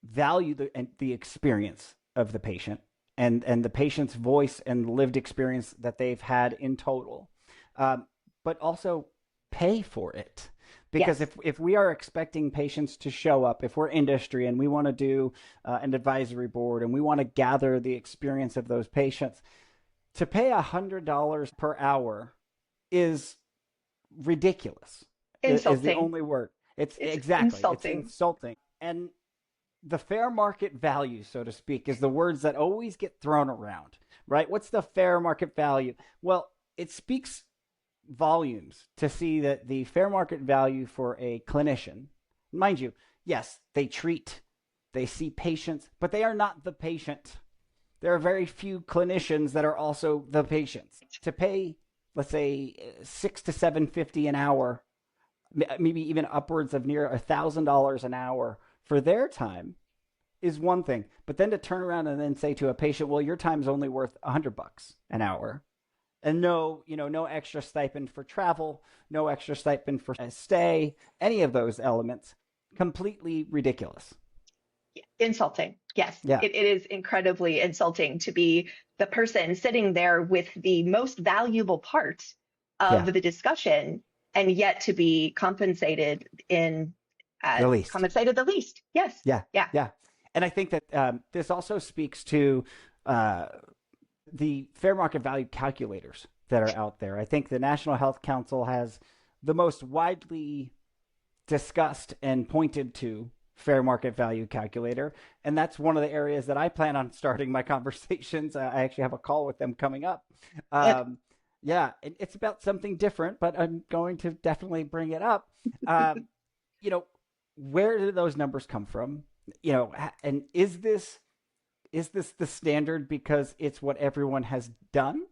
value the experience of the patient and the patient's voice and lived experience that they've had in total, but also pay for it. Because if we are expecting patients to show up, if we're industry and we want to do an advisory board and we want to gather the experience of those patients, to pay $100 per hour is ridiculous. Insulting. Is the only word. It's exactly insulting. It's insulting. And the fair market value, so to speak, is the words that always get thrown around, right? What's the fair market value? Well, it speaks volumes to see that the fair market value for a clinician, mind you, yes, they see patients, but they are not the patient. There are very few clinicians that are also the patients. To pay, let's say, $600 to $750 an hour, maybe even upwards of near $1,000 an hour for their time is one thing. But then to turn around and then say to a patient, well, your time's only worth $100 an hour. And no extra stipend for travel, no extra stipend for stay, any of those elements, completely ridiculous. Insulting. Yes. It is incredibly insulting to be the person sitting there with the most valuable part of the discussion and yet to be compensated the least. Yes. Yeah. And I think that this also speaks to the fair market value calculators that are out there. I think the National Health Council has the most widely discussed and pointed to fair market value calculator. And that's one of the areas that I plan on starting my conversations. I actually have a call with them coming up. It's about something different, but I'm going to definitely bring it up. Where do those numbers come from? And is this the standard because it's what everyone has done?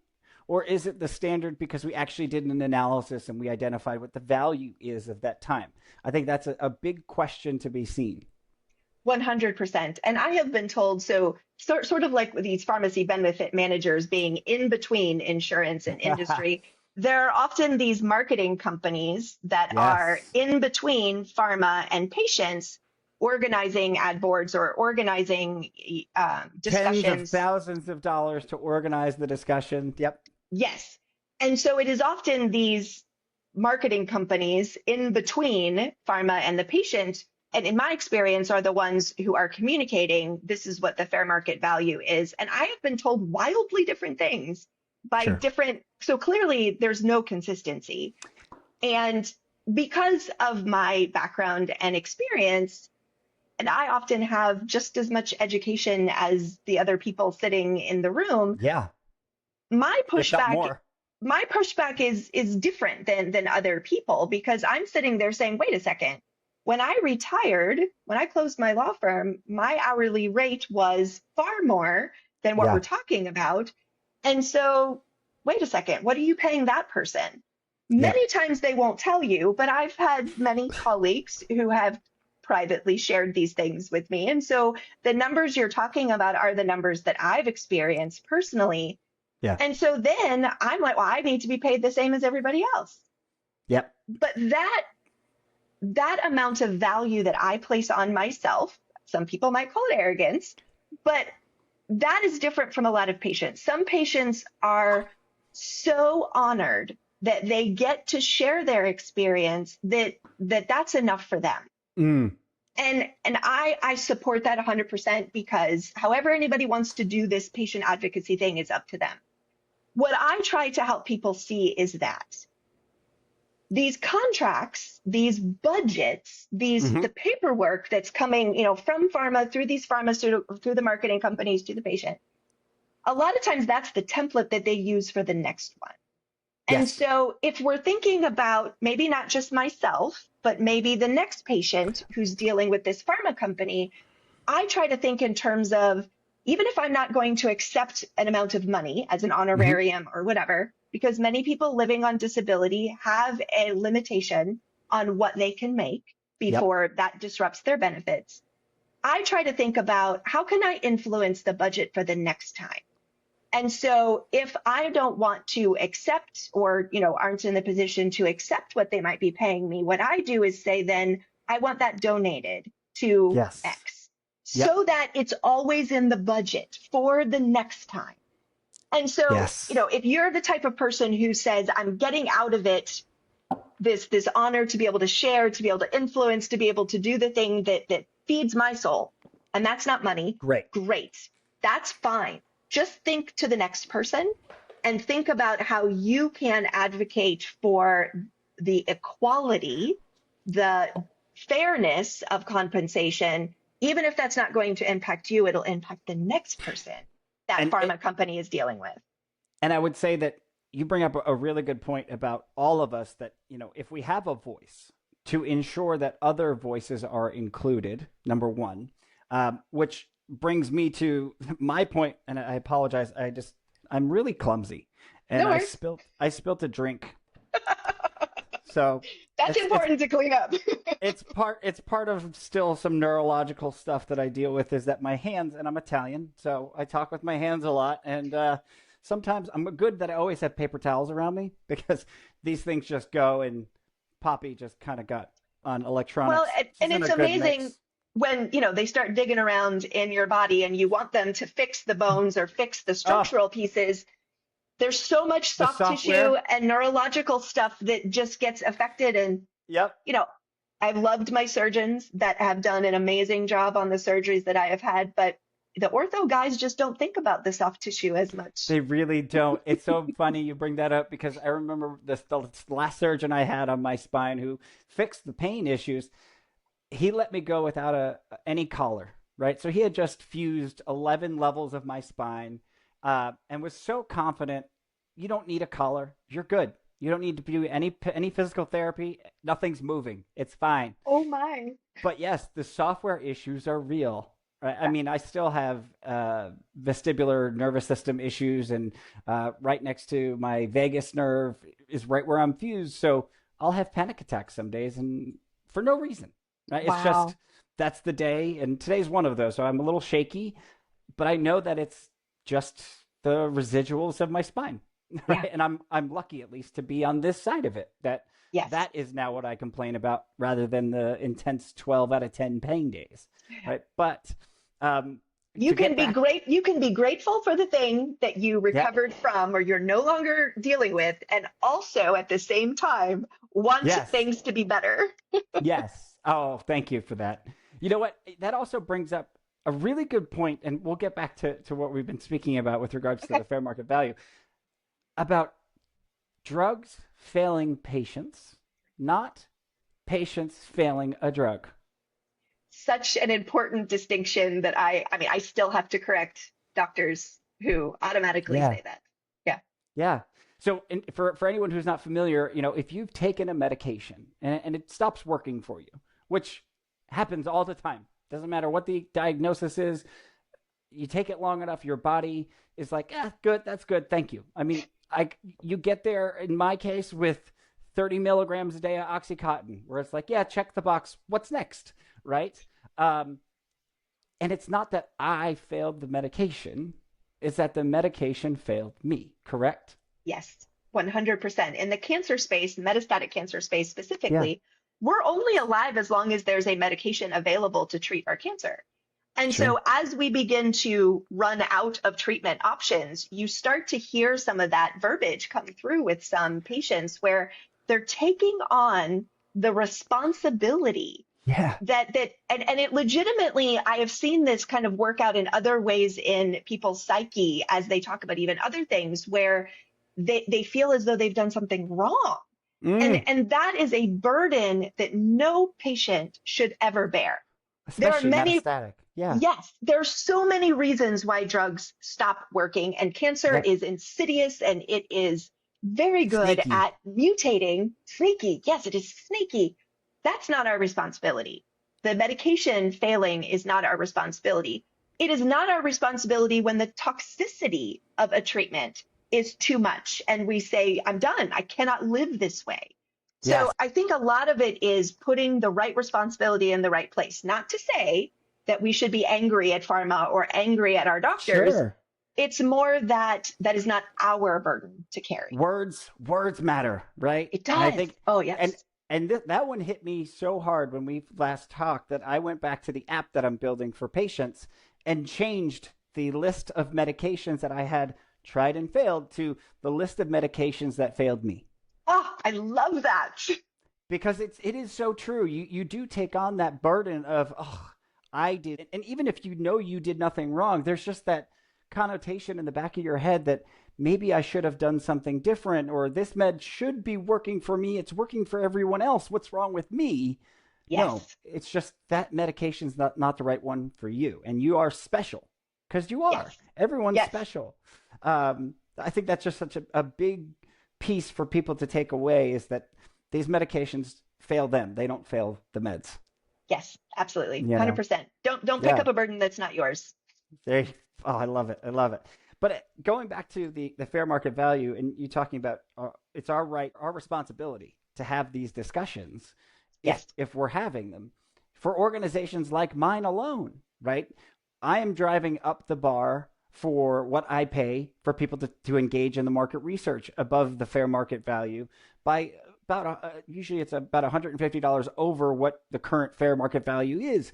Or is it the standard because we actually did an analysis and we identified what the value is of that time? I think that's a big question to be seen. 100%. And I have been told, sort of like with these pharmacy benefit managers being in between insurance and industry, there are often these marketing companies that are in between pharma and patients organizing ad boards or organizing Tens of discussions. thousands of dollars to organize the discussion. Yep. Yes. And so it is often these marketing companies in between pharma and the patient, and in my experience, are the ones who are communicating this is what the fair market value is. And I have been told wildly different things by Sure. different, so clearly there's no consistency. And because of my background and experience, and I often have just as much education as the other people sitting in the room, Yeah. my If not pushback more. is different than other people, because I'm sitting there saying, wait a second, when I retired, when I closed my law firm, my hourly rate was far more than what Yeah. we're talking about. And so, wait a second, what are you paying that person? Yeah. Many times they won't tell you, but I've had many colleagues who have privately shared these things with me. And so the numbers you're talking about are the numbers that I've experienced personally. Yeah. And so then I'm like, well, I need to be paid the same as everybody else. Yep. But that amount of value that I place on myself, some people might call it arrogance, but that is different from a lot of patients. Some patients are so honored that they get to share their experience that's enough for them. Mm. And I support that 100%, because however anybody wants to do this patient advocacy thing is up to them. What I try to help people see is that these contracts, these budgets, the paperwork that's coming, from pharma through these pharmaceutical, through the marketing companies to the patient, a lot of times that's the template that they use for the next one. And Yes. so if we're thinking about maybe not just myself, but maybe the next patient who's dealing with this pharma company, I try to think in terms of, even if I'm not going to accept an amount of money as an honorarium or whatever, because many people living on disability have a limitation on what they can make before that disrupts their benefits. I try to think about, how can I influence the budget for the next time? And so if I don't want to accept, or, aren't in the position to accept what they might be paying me, what I do is say, then I want that donated to Yes. X, Yep. so that it's always in the budget for the next time. And so, Yes. if you're the type of person who says, I'm getting out of it this honor to be able to share, to be able to influence, to be able to do the thing that feeds my soul, and that's not money, Great. That's fine. Just think to the next person and think about how you can advocate for the equality, the fairness of compensation. Even if that's not going to impact you, it'll impact the next person that pharma company is dealing with. And I would say that you bring up a really good point about all of us, that, if we have a voice, to ensure that other voices are included, number one, which brings me to my point, and I apologize. I'm really clumsy, and No I spilled a drink. So that's important to clean up. it's part of still some neurological stuff that I deal with, is that my hands, and I'm Italian, so I talk with my hands a lot, and sometimes I'm good that I always have paper towels around me, because these things just go, and Poppy just kind of got on electronics. Well, and it's amazing when, they start digging around in your body and you want them to fix the bones or fix the structural pieces. There's so much soft tissue and neurological stuff that just gets affected. And, I've loved my surgeons that have done an amazing job on the surgeries that I have had, but the ortho guys just don't think about the soft tissue as much. They really don't. It's so funny you bring that up, because I remember the last surgeon I had on my spine who fixed the pain issues. He let me go without any collar, right? So he had just fused 11 levels of my spine, and was so confident, you don't need a collar. You're good. You don't need to do any physical therapy. Nothing's moving. It's fine. Oh my. But yes, the software issues are real. Right? I mean, I still have vestibular nervous system issues, and right next to my vagus nerve is right where I'm fused. So I'll have panic attacks some days, and for no reason. Right? Wow. It's just, that's the day, and today's one of those. So I'm a little shaky, but I know that it's just the residuals of my spine. Yeah. right? And I'm lucky at least to be on this side of it. Yes. That is now what I complain about rather than the intense 12 out of 10 pain days, right? But You to can get be back, great. You can be grateful for the thing that you yeah, recovered from or you're no longer dealing with, and also at the same time want yes, things to be better. yes. Oh, thank you for that. You know what? That also brings up a really good point, and we'll get back to what we've been speaking about with regards to Okay. the fair market value about drugs failing patients, not patients failing a drug. Such an important distinction that I mean, I still have to correct doctors who automatically Yeah. say that. Yeah. Yeah. So for anyone who's not familiar, if you've taken a medication and it stops working for you, which happens all the time, doesn't matter what the diagnosis is, you take it long enough, your body is like, good, that's good, thank you. I mean, you get there in my case with 30 milligrams a day of Oxycontin, where it's like, yeah, check the box, what's next, right? And it's not that I failed the medication, it's that the medication failed me, correct? Yes. 100%. In the cancer space, metastatic cancer space Yeah, specifically, we're only alive as long as there's a medication available to treat our cancer. And sure. so as we begin to run out of treatment options, you start to hear some of that verbiage come through with some patients where they're taking on the responsibility Yeah. and it legitimately, I have seen this kind of work out in other ways in people's psyche as they talk about even other things where they feel as though they've done something wrong. Mm, And that is a burden that no patient should ever bear. There are especially many, metastatic. Yeah. yes, there are so many reasons why drugs stop working, and cancer Yep. is insidious and it is very good Sneaky. at mutating. Sneaky. Yes, it is sneaky. That's not our responsibility. The medication failing is not our responsibility. It is not our responsibility when the toxicity of a treatment is too much and we say, I'm done. I cannot live this way. So Yes. I think a lot of it is putting the right responsibility in the right place. Not to say that we should be angry at pharma or angry at our doctors. Sure. It's more that that is not our burden to carry. Words matter, right? It And I does. think Oh, and yes. that one hit me so hard when we last talked that I went back to the app that I'm building for patients and changed the list of medications that I had tried and failed to the list of medications that failed me. Oh, I love that. Because it is so true. You do take on that burden of, oh, I did, and even if you did nothing wrong, there's just that connotation in the back of your head that maybe I should have done something different, or this med should be working for me. It's working for everyone else. What's wrong with me? No, Yes. it's just that medication's not the right one for you, and you are special because you are. Yes. Everyone's Yes. special. I think that's just such a big piece for people to take away is that these medications fail them. They don't fail the meds. Yes. Absolutely. You know? 100%. Don't pick Yeah. up a burden that's not yours. They. Oh, I love it. I love it. But going back to the fair market value, and you talking about it's our right, our responsibility to have these discussions, Yes. if we're having them, for organizations like mine alone, right? I am driving up the bar for what I pay for people to engage in the market research above the fair market value by about usually it's about $150 over what the current fair market value is.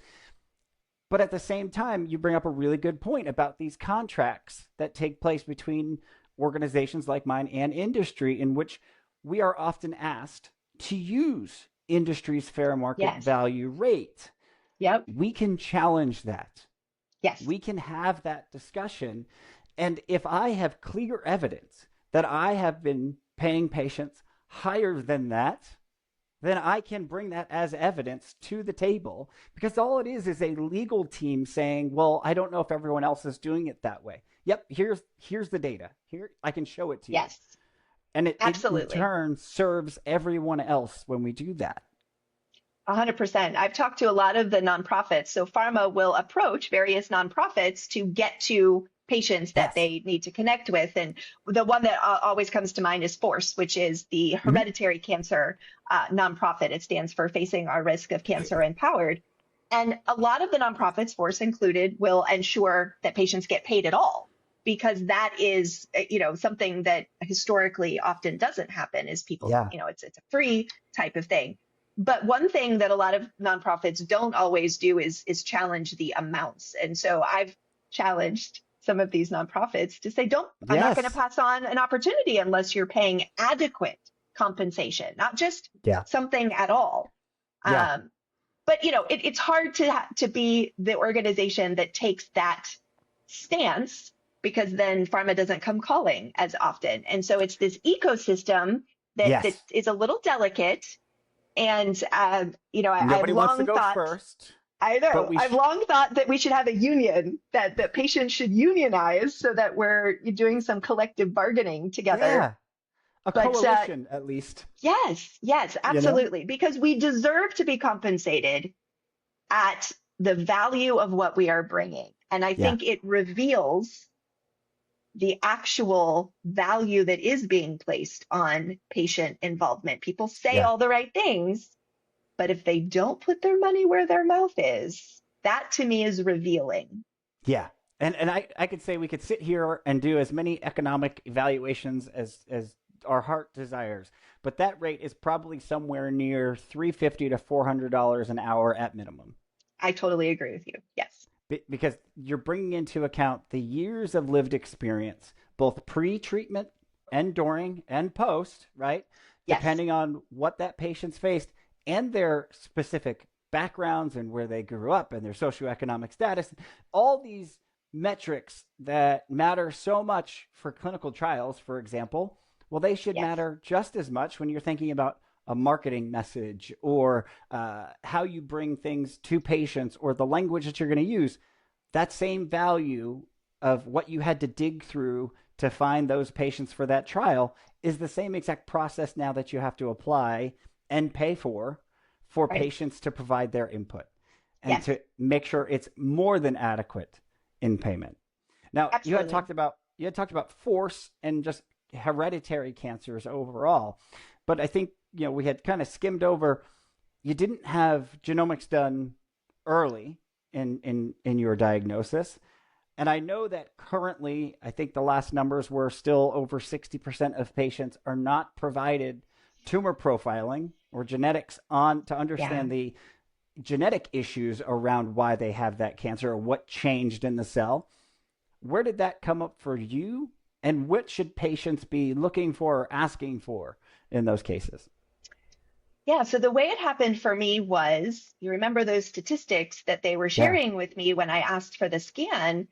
But at the same time, you bring up a really good point about these contracts that take place between organizations like mine and industry, in which we are often asked to use industry's fair market Yes. value rate. Yep. We can challenge that. Yes. We can have that discussion. And if I have clear evidence that I have been paying patients higher than that, then I can bring that as evidence to the table, because all it is a legal team saying, well, I don't know if everyone else is doing it that way. Yep, here's the data. Here, I can show it to you. Yes. And it in Absolutely. turn serves everyone else when we do that. 100%. I've talked to a lot of the nonprofits. So pharma will approach various nonprofits to get to patients that Yes. they need to connect with. And the one that always comes to mind is FORCE, which is the hereditary cancer nonprofit. It stands for Facing Our Risk of Cancer Empowered. And a lot of the nonprofits, FORCE included, will ensure that patients get paid at all. because that is, something that historically often doesn't happen is people, Yeah. it's a free type of thing. But one thing that a lot of nonprofits don't always do is challenge the amounts. And so I've challenged some of these nonprofits to say, I'm not going to Yes. pass on an opportunity unless you're paying adequate compensation, not just Yeah. something at all. Yeah. But it's hard to be the organization that takes that stance, because then pharma doesn't come calling as often. And so it's this ecosystem that Yes. is a little delicate. And I've Nobody wants to long go thought, first. I know, I've long thought that we should have a union, that patients should unionize so that we're doing some collective bargaining together. Yeah. A But coalition, at least. yes, absolutely. Because we deserve to be compensated at the value of what we are bringing. And I think it reveals the actual value that is being placed on patient involvement. People say all the right things, but if they don't put their money where their mouth is, that to me is revealing. Yeah. And I could say we could sit here and do as many economic evaluations as our heart desires, but that rate is probably somewhere near $350 to $400 an hour at minimum. I totally agree with you. Yes. Because you're bringing into account the years of lived experience, both pre-treatment and during and post, right? Yes. Depending on what that patient's faced and their specific backgrounds and where they grew up and their socioeconomic status, all these metrics that matter so much for clinical trials, for example, well, they should matter just as much when you're thinking about a marketing message or how you bring things to patients or the language that you're going to use. That same value of what you had to dig through to find those patients for that trial is the same exact process now that you have to apply and pay for patients to provide their input and to make sure it's more than adequate in payment. Now, you had talked about force and just hereditary cancers overall, but I think we had kind of skimmed over. You didn't have genomics done early in your diagnosis, and I know that currently, I think the last numbers were still over 60% of patients are not provided tumor profiling or genetics to understand the genetic issues around why they have that cancer or what changed in the cell. Where did that come up for you? And what should patients be looking for or asking for in those cases? Yeah, so the way it happened for me was, you remember those statistics that they were sharing with me when I asked for the scan,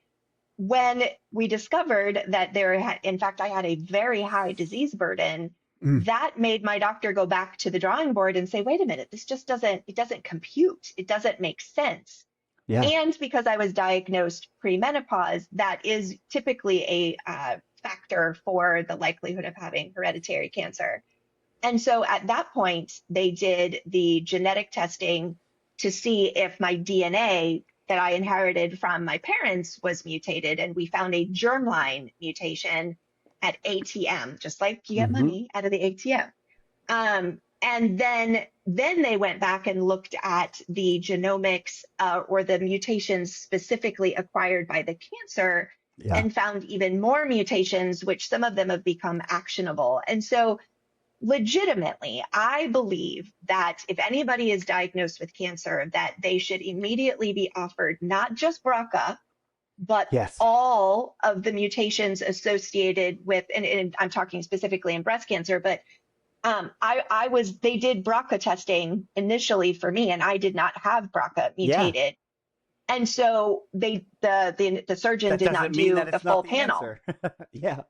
when we discovered that in fact, I had a very high disease burden. That made my doctor go back to the drawing board and say, wait a minute, this just doesn't compute. It doesn't make sense. Yeah. And because I was diagnosed pre-menopause, that is typically a factor for the likelihood of having hereditary cancer. And so at that point, they did the genetic testing to see if my DNA that I inherited from my parents was mutated. And we found a germline mutation at ATM, just like you get money out of the ATM. And then they went back and looked at the genomics or the mutations specifically acquired by the cancer and found even more mutations, which some of them have become actionable. And so legitimately, I believe that if anybody is diagnosed with cancer, that they should immediately be offered not just BRCA, but all of the mutations associated with, and I'm talking specifically in breast cancer, but they did BRCA testing initially for me, and I did not have BRCA mutated. And so the surgeon did not do the full panel.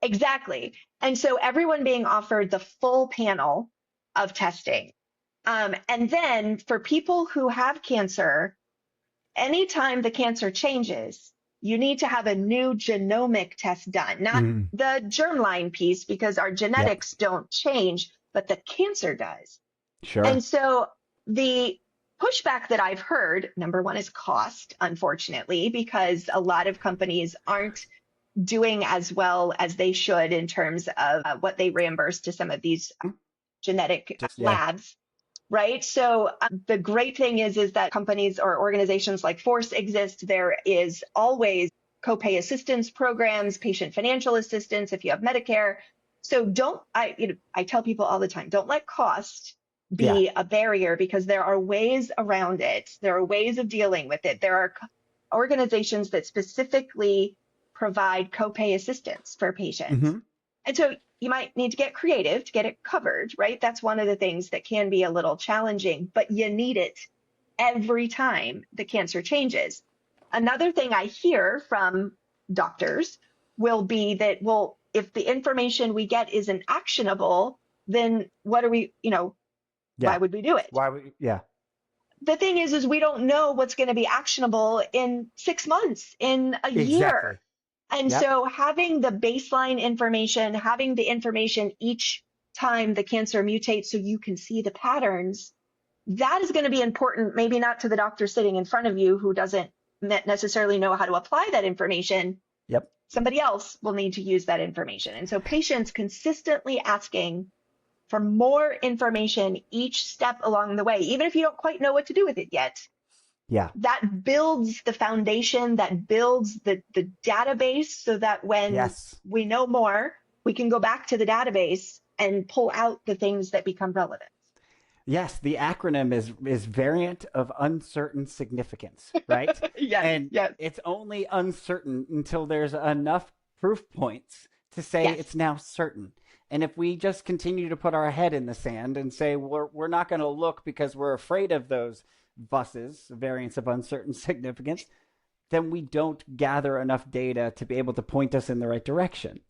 Exactly. And so everyone being offered the full panel of testing. And then for people who have cancer, anytime the cancer changes, you need to have a new genomic test done, not the germline piece, because our genetics don't change, but the cancer does. Sure. And so the pushback that I've heard, number one, is cost, unfortunately, because a lot of companies aren't doing as well as they should in terms of what they reimburse to some of these genetic labs. Right. So the great thing is that companies or organizations like Force exist. There is always copay assistance programs, patient financial assistance if you have Medicare. So I tell people all the time, don't let cost Yeah. be a barrier, because there are ways around it. There are ways of dealing with it. There are organizations that specifically provide copay assistance for patients. Hmm. And so you might need to get creative to get it covered, right? That's one of the things that can be a little challenging, but you need it every time the cancer changes. Another thing I hear from doctors will be that, well, if the information we get isn't actionable, then what are we, why Yeah. would we do it? Yeah. The thing is we don't know what's going to be actionable in 6 months, in a Exactly. year. And Yep. so having the baseline information, having the information each time the cancer mutates so you can see the patterns, that is going to be important, maybe not to the doctor sitting in front of you who doesn't necessarily know how to apply that information. Yep. Somebody else will need to use that information. And so patients consistently asking for more information each step along the way, even if you don't quite know what to do with it yet. Yeah. That builds the foundation, that builds the database, so that when Yes. we know more, we can go back to the database and pull out the things that become relevant. Yes, the acronym is variant of uncertain significance, right? Yes, And yes. it's only uncertain until there's enough proof points to say Yes. it's now certain. And if we just continue to put our head in the sand and say we're not going to look because we're afraid of those VUSs, variants of uncertain significance, then we don't gather enough data to be able to point us in the right direction.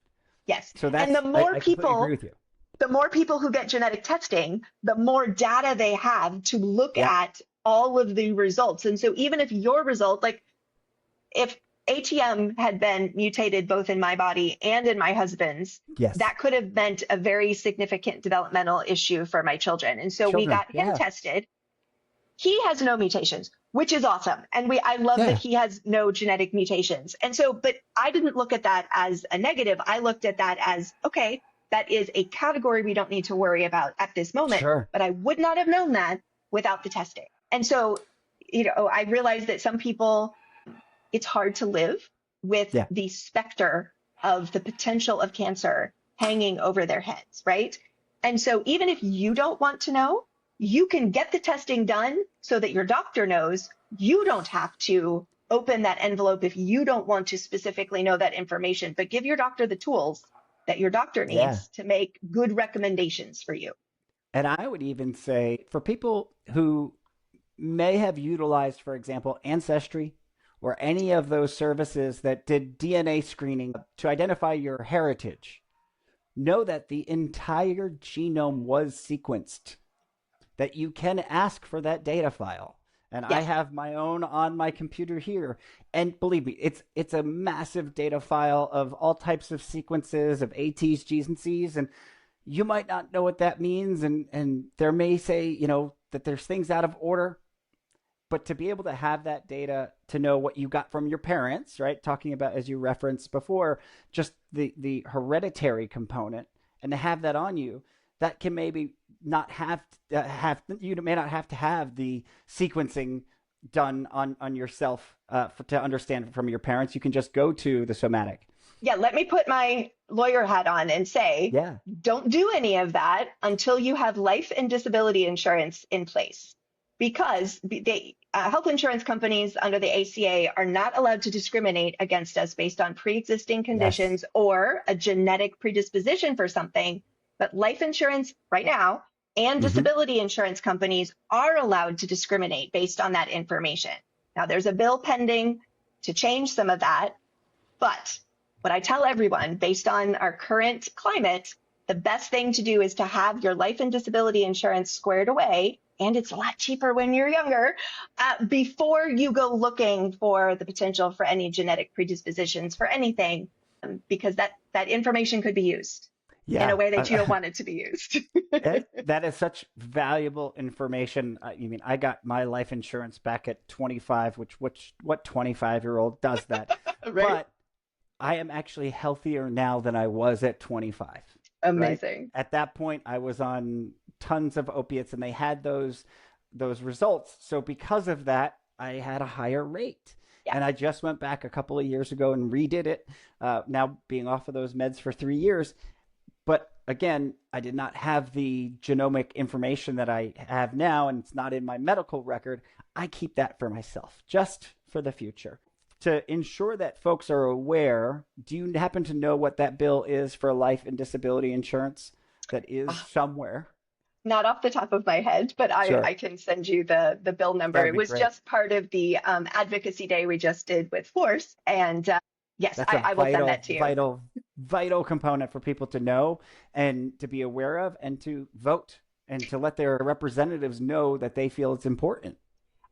Yes. So And the more I completely agree with you. the more people who get genetic testing, the more data they have to look Yeah. at all of the results. And so even if your result, like if ATM had been mutated both in my body and in my husband's, Yes. that could have meant a very significant developmental issue for my children. And so we got him tested. He has no mutations, which is awesome. And I love that he has no genetic mutations. And so, but I didn't look at that as a negative. I looked at that as, okay, that is a category we don't need to worry about at this moment. Sure. But I would not have known that without the testing. And so, I realized that some people, it's hard to live with the specter of the potential of cancer hanging over their heads, right? And so even if you don't want to know, you can get the testing done so that your doctor knows. You don't have to open that envelope if you don't want to specifically know that information, but give your doctor the tools that your doctor needs to make good recommendations for you. And I would even say for people who may have utilized, for example, Ancestry or any of those services that did DNA screening to identify your heritage, know that the entire genome was sequenced, that you can ask for that data file. And I have my own on my computer here. And believe me, it's a massive data file of all types of sequences of ATs, Gs, and Cs. And you might not know what that means. And there may say, that there's things out of order. But to be able to have that data, to know what you got from your parents, right? Talking about, as you referenced before, just the hereditary component, and to have that on you, that can maybe not have you may not have to have the sequencing done on yourself to understand from your parents. You can just go to the somatic. Yeah, let me put my lawyer hat on and say, don't do any of that until you have life and disability insurance in place, because health insurance companies under the ACA are not allowed to discriminate against us based on pre-existing conditions or a genetic predisposition for something. But life insurance right now and disability insurance companies are allowed to discriminate based on that information. Now, there's a bill pending to change some of that. But what I tell everyone, based on our current climate, the best thing to do is to have your life and disability insurance squared away. And it's a lot cheaper when you're younger, before you go looking for the potential for any genetic predispositions for anything, because that information could be used in a way that you don't want it to be used. That is such valuable information. I got my life insurance back at 25, which what 25-year-old does that? Right? But I am actually healthier now than I was at 25. Amazing. Right? At that point, I was on tons of opiates, and they had those results. So because of that, I had a higher rate. Yeah. And I just went back a couple of years ago and redid it, now being off of those meds for 3 years. But again, I did not have the genomic information that I have now, and it's not in my medical record. I keep that for myself, just for the future. To ensure that folks are aware, do you happen to know what that bill is for life and disability insurance that is somewhere? Not off the top of my head, but Sure. I can send you the bill That number. would It be was great. just part of the advocacy day we just did with Force. And yes, That's a I will send vital, that to you. vital component for people to know and to be aware of and to vote and to let their representatives know that they feel it's important.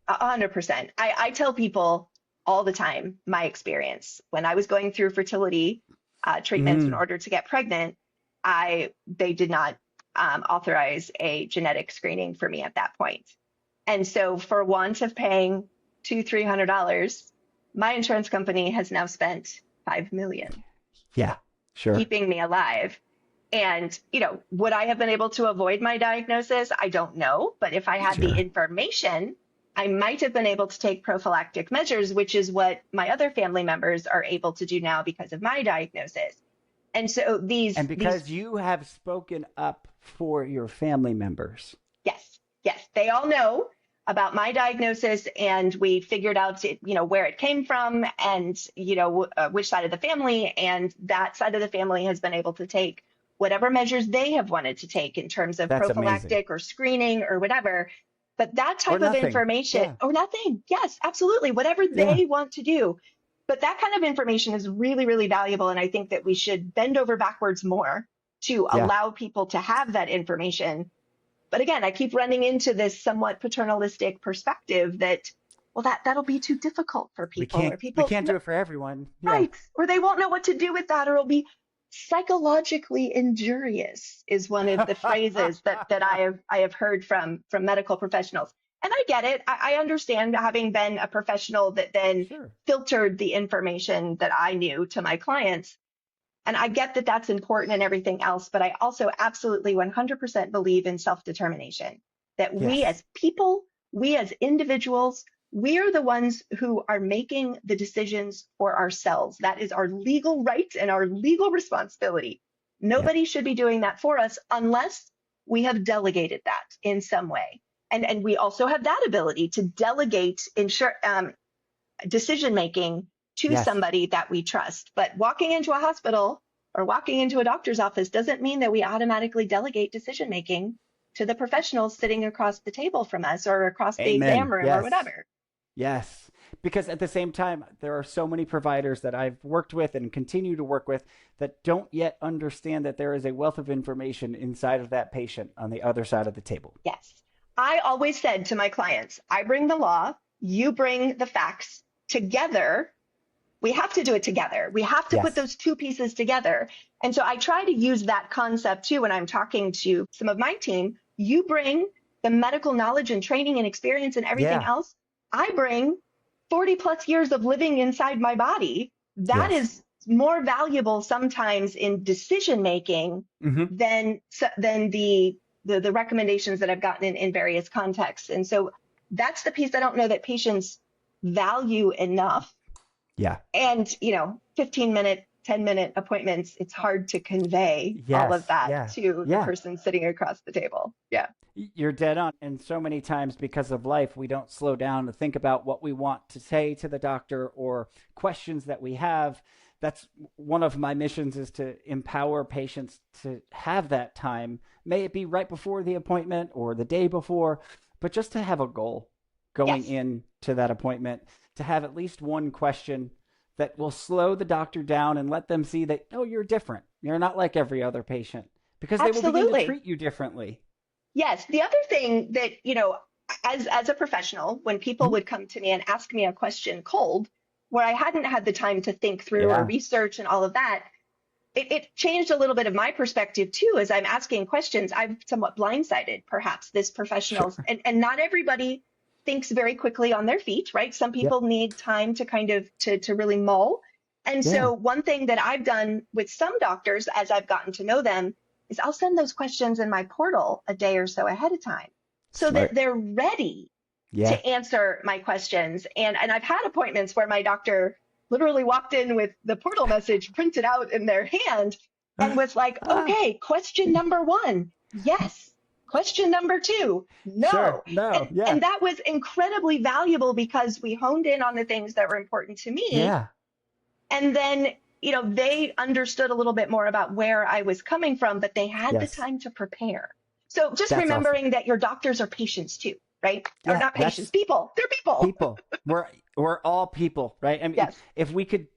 100%. I tell people all the time my experience. When I was going through fertility treatments in order to get pregnant, they did not authorize a genetic screening for me at that point. And so for want of paying $200-$300, my insurance company has now spent $5 million. Yeah, sure. Keeping me alive. And, would I have been able to avoid my diagnosis? I don't know. But if I had the information, I might have been able to take prophylactic measures, which is what my other family members are able to do now because of my diagnosis. And so because you have spoken up for your family members. Yes, they all know about my diagnosis, and we figured out, where it came from, and which side of the family, and that side of the family has been able to take whatever measures they have wanted to take in terms of prophylactic or screening or whatever. But that type of information, or nothing, yes, absolutely, whatever they want to do. But that kind of information is really, really valuable. And I think that we should bend over backwards more to allow people to have that information. But again, I keep running into this somewhat paternalistic perspective that, well, that'll be too difficult for people. We can't do it for everyone. Right. Or they won't know what to do with that, or it'll be psychologically injurious is one of the phrases that I have heard from medical professionals. And I get it. I understand, having been a professional that then filtered the information that I knew to my clients. And I get that that's important and everything else, but I also absolutely 100% believe in self-determination, that we as people, we as individuals, we are the ones who are making the decisions for ourselves. That is our legal right and our legal responsibility. Nobody should be doing that for us unless we have delegated that in some way. And we also have that ability to delegate decision-making to somebody that we trust. But walking into a hospital or walking into a doctor's office doesn't mean that we automatically delegate decision-making to the professionals sitting across the table from us or across the exam room or whatever. Yes, because at the same time, there are so many providers that I've worked with and continue to work with that don't yet understand that there is a wealth of information inside of that patient on the other side of the table. Yes. I always said to my clients, I bring the law, you bring the facts. Together, we have to do it together. We have to put those two pieces together. And so I try to use that concept too when I'm talking to some of my team. You bring the medical knowledge and training and experience and everything else. I bring 40 plus years of living inside my body. That is more valuable sometimes in decision making than the recommendations that I've gotten in various contexts. And so that's the piece I don't know that patients value enough. Yeah. And, 15-minute, 10-minute appointments, it's hard to convey all of that to the person sitting across the table. Yeah. You're dead on. And so many times because of life, we don't slow down to think about what we want to say to the doctor or questions that we have. That's one of my missions, is to empower patients to have that time. May it be right before the appointment or the day before, but just to have a goal going into that appointment, to have at least one question that will slow the doctor down and let them see that, oh, you're different. You're not like every other patient, because they will begin to treat you differently. Yes. The other thing that, as a professional, when people would come to me and ask me a question cold, where I hadn't had the time to think through or research and all of that, it changed a little bit of my perspective too. As I'm asking questions, I've somewhat blindsided perhaps this professional, and not everybody thinks very quickly on their feet, right? Some people need time to kind of to really mull. And so one thing that I've done with some doctors as I've gotten to know them is I'll send those questions in my portal a day or so ahead of time so that they're ready Yeah. to answer my questions. And I've had appointments where my doctor literally walked in with the portal message printed out in their hand and was like, Ah, okay, question number one, yes. Question number two, sure. no. No. And Yeah. that was incredibly valuable because we honed in on the things that were important to me. Yeah. And then, they understood a little bit more about where I was coming from, but they had the Yes. time to prepare. So just That's awesome. remembering that your doctors are patients too, right? Or Yeah. not patients, That's people. They're people. people. We're all people, right? I mean, Yes. if we could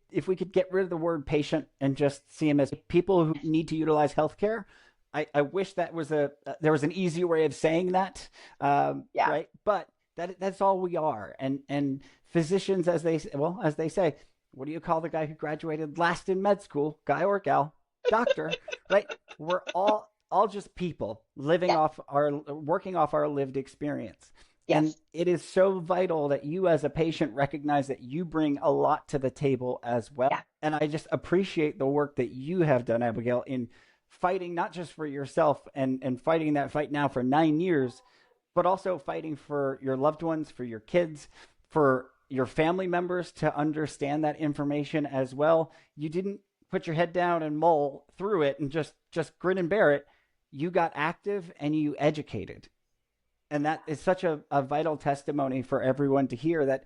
get rid of the word patient and just see them as people who need to utilize healthcare, I wish that was there was an easier way of saying that, Yeah. right? But that's all we are, and physicians, as they say, what do you call the guy who graduated last in med school, guy or gal? Doctor, right? We're all just people Yes. working off our lived experience. And Yes. it is so vital that you as a patient recognize that you bring a lot to the table as well. Yeah. And I just appreciate the work that you have done, Abigail, in fighting not just for yourself and fighting that fight now for 9 years, but also fighting for your loved ones, for your kids, for your family members to understand that information as well. You didn't put your head down and mull through it and just grin and bear it. You got active and you educated. And that is such a vital testimony for everyone to hear, that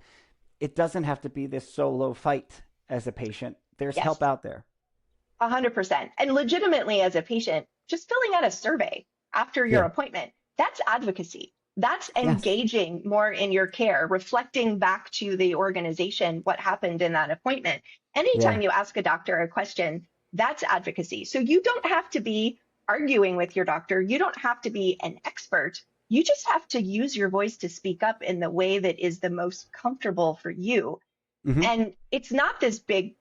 it doesn't have to be this solo fight as a patient. There's Yes. help out there. 100%. And legitimately, as a patient, just filling out a survey after your Yeah. appointment, that's advocacy. That's Yes. engaging more in your care, reflecting back to the organization what happened in that appointment. Yeah. Anytime you ask a doctor a question, that's advocacy. So you don't have to be arguing with your doctor. You don't have to be an expert. You just have to use your voice to speak up in the way that is the most comfortable for you. Hmm. And it's not this big,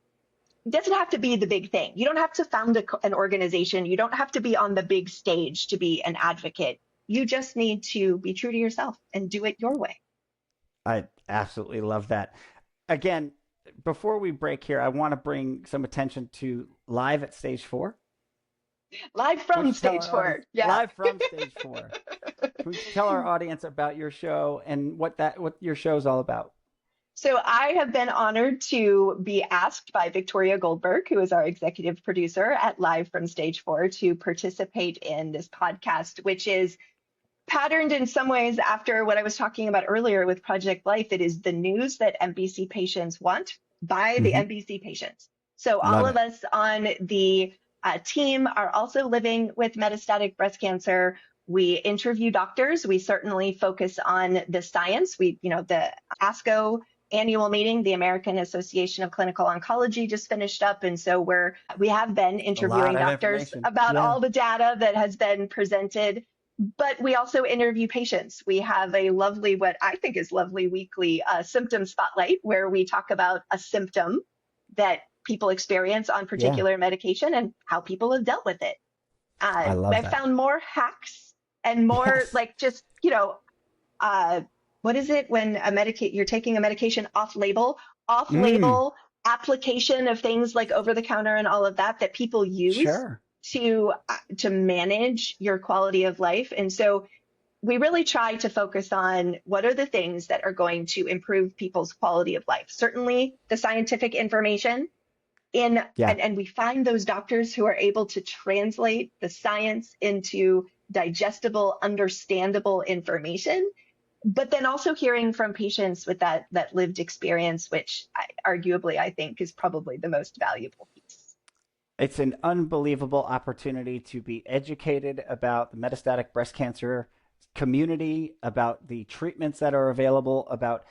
it doesn't have to be the big thing. You don't have to found an organization. You don't have to be on the big stage to be an advocate. You just need to be true to yourself and do it your way. I absolutely love that. Again, before we break here, I want to bring some attention to Live at Stage 4. Live Why don't from you tell stage our four. audience, Yeah. live from Stage 4. Can we tell our audience about your show and what your show's all about? So I have been honored to be asked by Victoria Goldberg, who is our executive producer at Live from Stage 4, to participate in this podcast, which is patterned in some ways after what I was talking about earlier with Project Life. It is the news that MBC patients want by the Hmm. MBC patients. So all Love of it. us on the team are also living with metastatic breast cancer. We interview doctors. We certainly focus on the science. The ASCO annual meeting, the American Association of Clinical Oncology, just finished up. And so we have been A lot interviewing of doctors information. about Yeah. all the data that has been presented, but we also interview patients. We have a lovely, what I think is lovely, weekly symptom spotlight where we talk about a symptom that people experience on Yeah. particular medication and how people have dealt with it. I love I that. found more hacks and more Yes. like just, uh, what is it when you're taking a medication off Mm, label application of things like over the counter and all of that people use sure. to manage your quality of life. And so we really try to focus on what are the things that are going to improve people's quality of life. Certainly the scientific information Yeah. and we find those doctors who are able to translate the science into digestible, understandable information, but then also hearing from patients with that lived experience, which arguably I think is probably the most valuable piece. It's an unbelievable opportunity to be educated about the metastatic breast cancer community, about the treatments that are available, about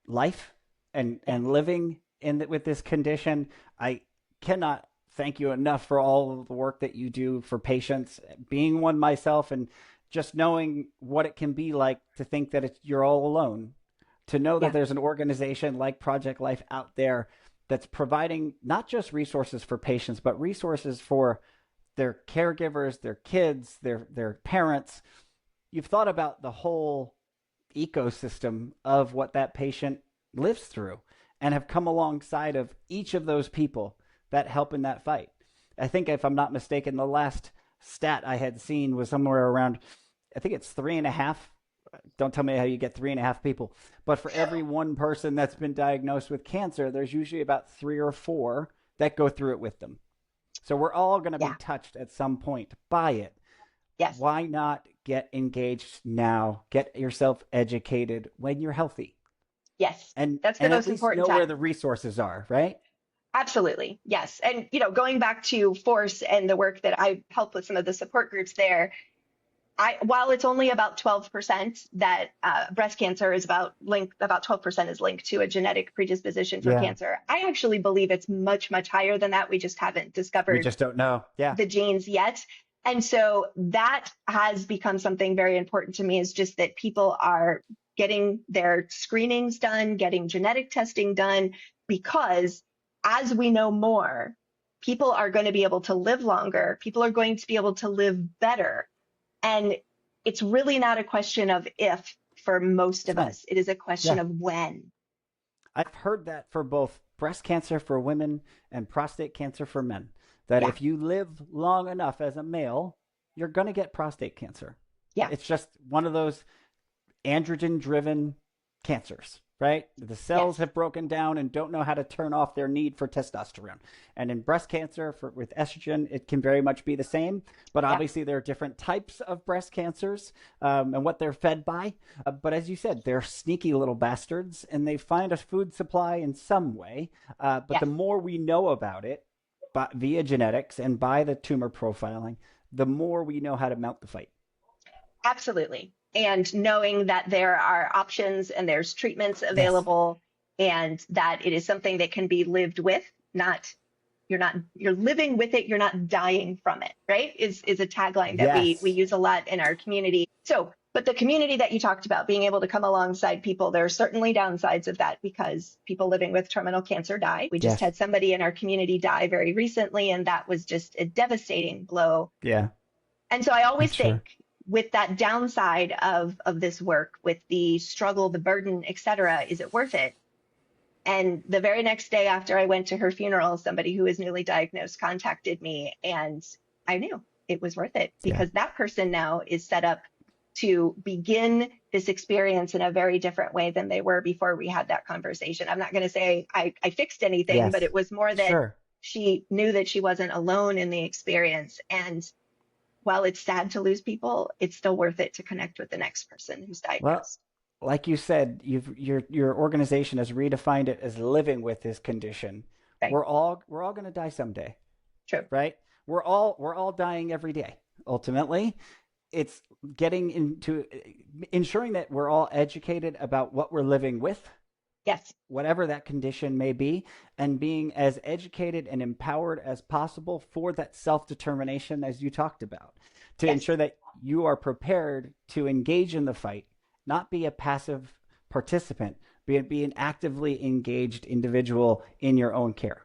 life and living with this condition. I cannot thank you enough for all of the work that you do for patients, being one myself, and just knowing what it can be like to think that you're all alone, to know that Yeah. there's an organization like Project Life out there that's providing not just resources for patients, but resources for their caregivers, their kids, their parents. You've thought about the whole ecosystem of what that patient lives through and have come alongside of each of those people that help in that fight. I think, if I'm not mistaken, the last stat I had seen was somewhere around, I think it's 3.5 don't tell me how you get 3.5 people, but for every one person that's been diagnosed with cancer, there's usually about 3 or 4 that go through it with them. So we're all going to be Yeah. touched at some point by it. Yes. Why not get engaged now? Get yourself educated when you're healthy. Yes. And That's the at most least important know where time. the resources are, right? Absolutely. Yes. And, going back to Force and the work that I help with some of the support groups there, while it's only about 12% that breast cancer is about 12% is linked to a genetic predisposition for Yeah. cancer. I actually believe it's much, much higher than that. We just haven't We discovered just don't know. Yeah. the genes yet. And so that has become something very important to me, is just that people are getting their screenings done, getting genetic testing done, because as we know more, people are going to be able to live longer. People are going to be able to live better. And it's really not a question of if for most of us. It is a question Yeah. of when. I've heard that for both breast cancer for women and prostate cancer for men, that Yeah. if you live long enough as a male, you're going to get prostate cancer. Yeah. It's just one of those androgen-driven cancers, right? The cells Yes. have broken down and don't know how to turn off their need for testosterone. And in breast cancer with estrogen, it can very much be the same. But obviously, there are different types of breast cancers and what they're fed by. But as you said, they're sneaky little bastards, and they find a food supply in some way. But Yes. the more we know about it, via genetics and by the tumor profiling, the more we know how to mount the fight. Absolutely. And knowing that there are options and there's treatments available, and that it is something that can be lived with, you're living with it, you're not dying from it, right? Is a tagline that we use a lot in our community. So, but the community that you talked about, being able to come alongside people, there are certainly downsides of that, because people living with terminal cancer die. We just had somebody in our community die very recently, and that was just a devastating blow. Yeah. And so I always think, with that downside of this work, with the struggle, the burden, et cetera, is it worth it? And the very next day after I went to her funeral, somebody who was newly diagnosed contacted me, and I knew it was worth it, because that person now is set up to begin this experience in a very different way than they were before we had that conversation. I'm not going to say I fixed anything, but it was more that she knew that she wasn't alone in the experience. And while it's sad to lose people, it's still worth it to connect with the next person who's diagnosed. Well, like you said, your organization has redefined it as living with this condition. Right. We're all going to die someday. True. Right? We're all dying every day. Ultimately, it's getting into ensuring that we're all educated about what we're living with. Yes. Whatever that condition may be, and being as educated and empowered as possible for that self-determination, as you talked about, to ensure that you are prepared to engage in the fight, not be a passive participant, be an actively engaged individual in your own care.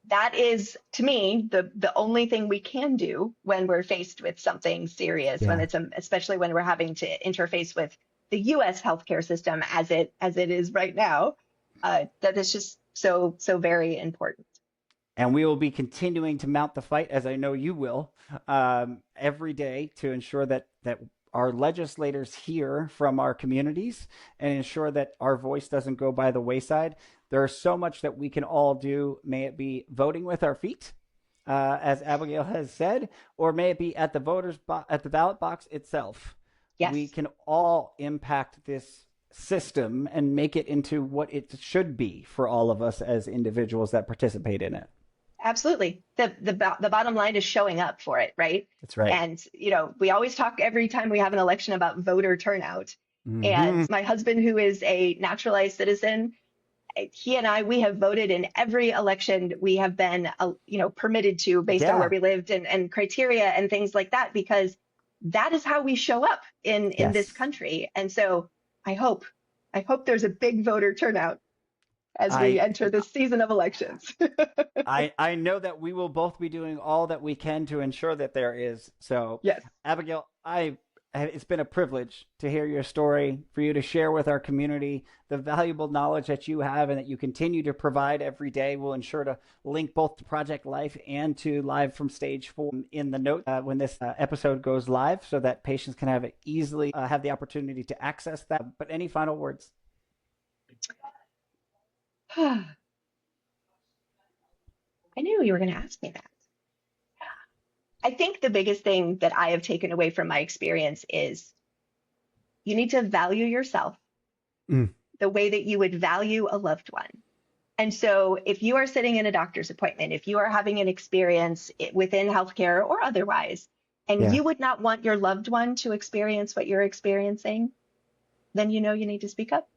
That is, to me, the only thing we can do when we're faced with something serious, when it's especially when we're having to interface with the U.S. healthcare system as it is right now, that is just so very important. And we will be continuing to mount the fight, as I know you will, every day, to ensure that our legislators hear from our communities and ensure that our voice doesn't go by the wayside. There's so much that we can all do. May it be voting with our feet, as Abigail has said, or may it be at the at the ballot box itself. Yes. We can all impact this system and make it into what it should be for all of us as individuals that participate in it. Absolutely. The bottom line is showing up for it, right? That's right. And, we always talk every time we have an election about voter turnout. Mm-hmm. And my husband, who is a naturalized citizen, he and we have voted in every election we have been, permitted to, based on where we lived and criteria and things like that, because that is how we show up in this country. And so I hope there's a big voter turnout as we enter this season of elections. I know that we will both be doing all that we can to ensure that there is. So, yes. Abigail, I It's been a privilege to hear your story, for you to share with our community the valuable knowledge that you have and that you continue to provide every day. We'll ensure to link both to Project Life and to Live from Stage 4 in the note when this episode goes live, so that patients can have it easily have the opportunity to access that. But any final words? I knew you were going to ask me that. I think the biggest thing that I have taken away from my experience is you need to value yourself the way that you would value a loved one. And so if you are sitting in a doctor's appointment, if you are having an experience within healthcare or otherwise, and you would not want your loved one to experience what you're experiencing, then you know you need to speak up.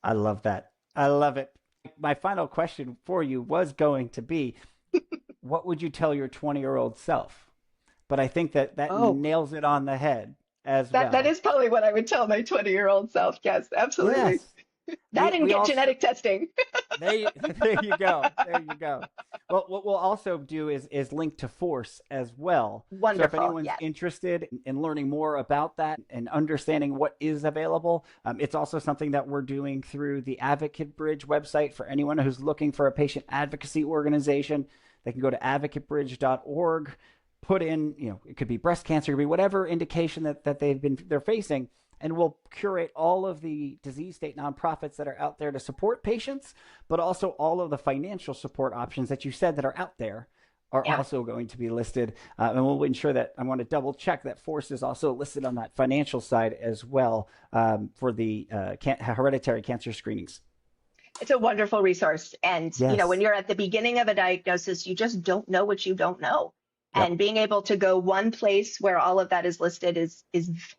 I love that. I love it. My final question for you was going to be, what would you tell your 20-year-old self? But I think that nails it on the head as well. That is probably what I would tell my 20-year-old self. Yes, absolutely. Yes. That and get genetic testing. There you go. There you go. Well, what we'll also do is link to Force as well. Wonderful. So if anyone's interested in learning more about that and understanding what is available, it's also something that we're doing through the Advocate Bridge website for anyone who's looking for a patient advocacy organization. They can go to advocatebridge.org, put in, it could be breast cancer, it could be whatever indication that they're facing, and we'll curate all of the disease state nonprofits that are out there to support patients, but also all of the financial support options that you said that are out there are also going to be listed. And we'll ensure that, I want to double check that Force is also listed on that financial side as well for the hereditary cancer screenings. It's a wonderful resource. And, when you're at the beginning of a diagnosis, you just don't know what you don't know. Yep. And being able to go one place where all of that is listed is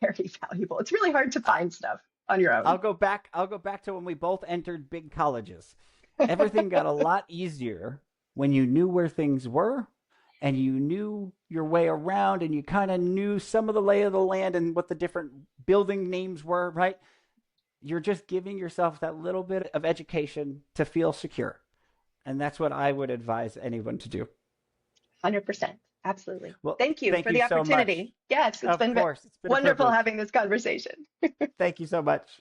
very valuable. It's really hard to find stuff on your own. I'll go back to when we both entered big colleges. Everything got a lot easier when you knew where things were and you knew your way around and you kind of knew some of the lay of the land and what the different building names were, right? You're just giving yourself that little bit of education to feel secure. And that's what I would advise anyone to do. 100%. Absolutely. Well, thank you for the opportunity. So yes, it's been wonderful having this conversation. Thank you so much.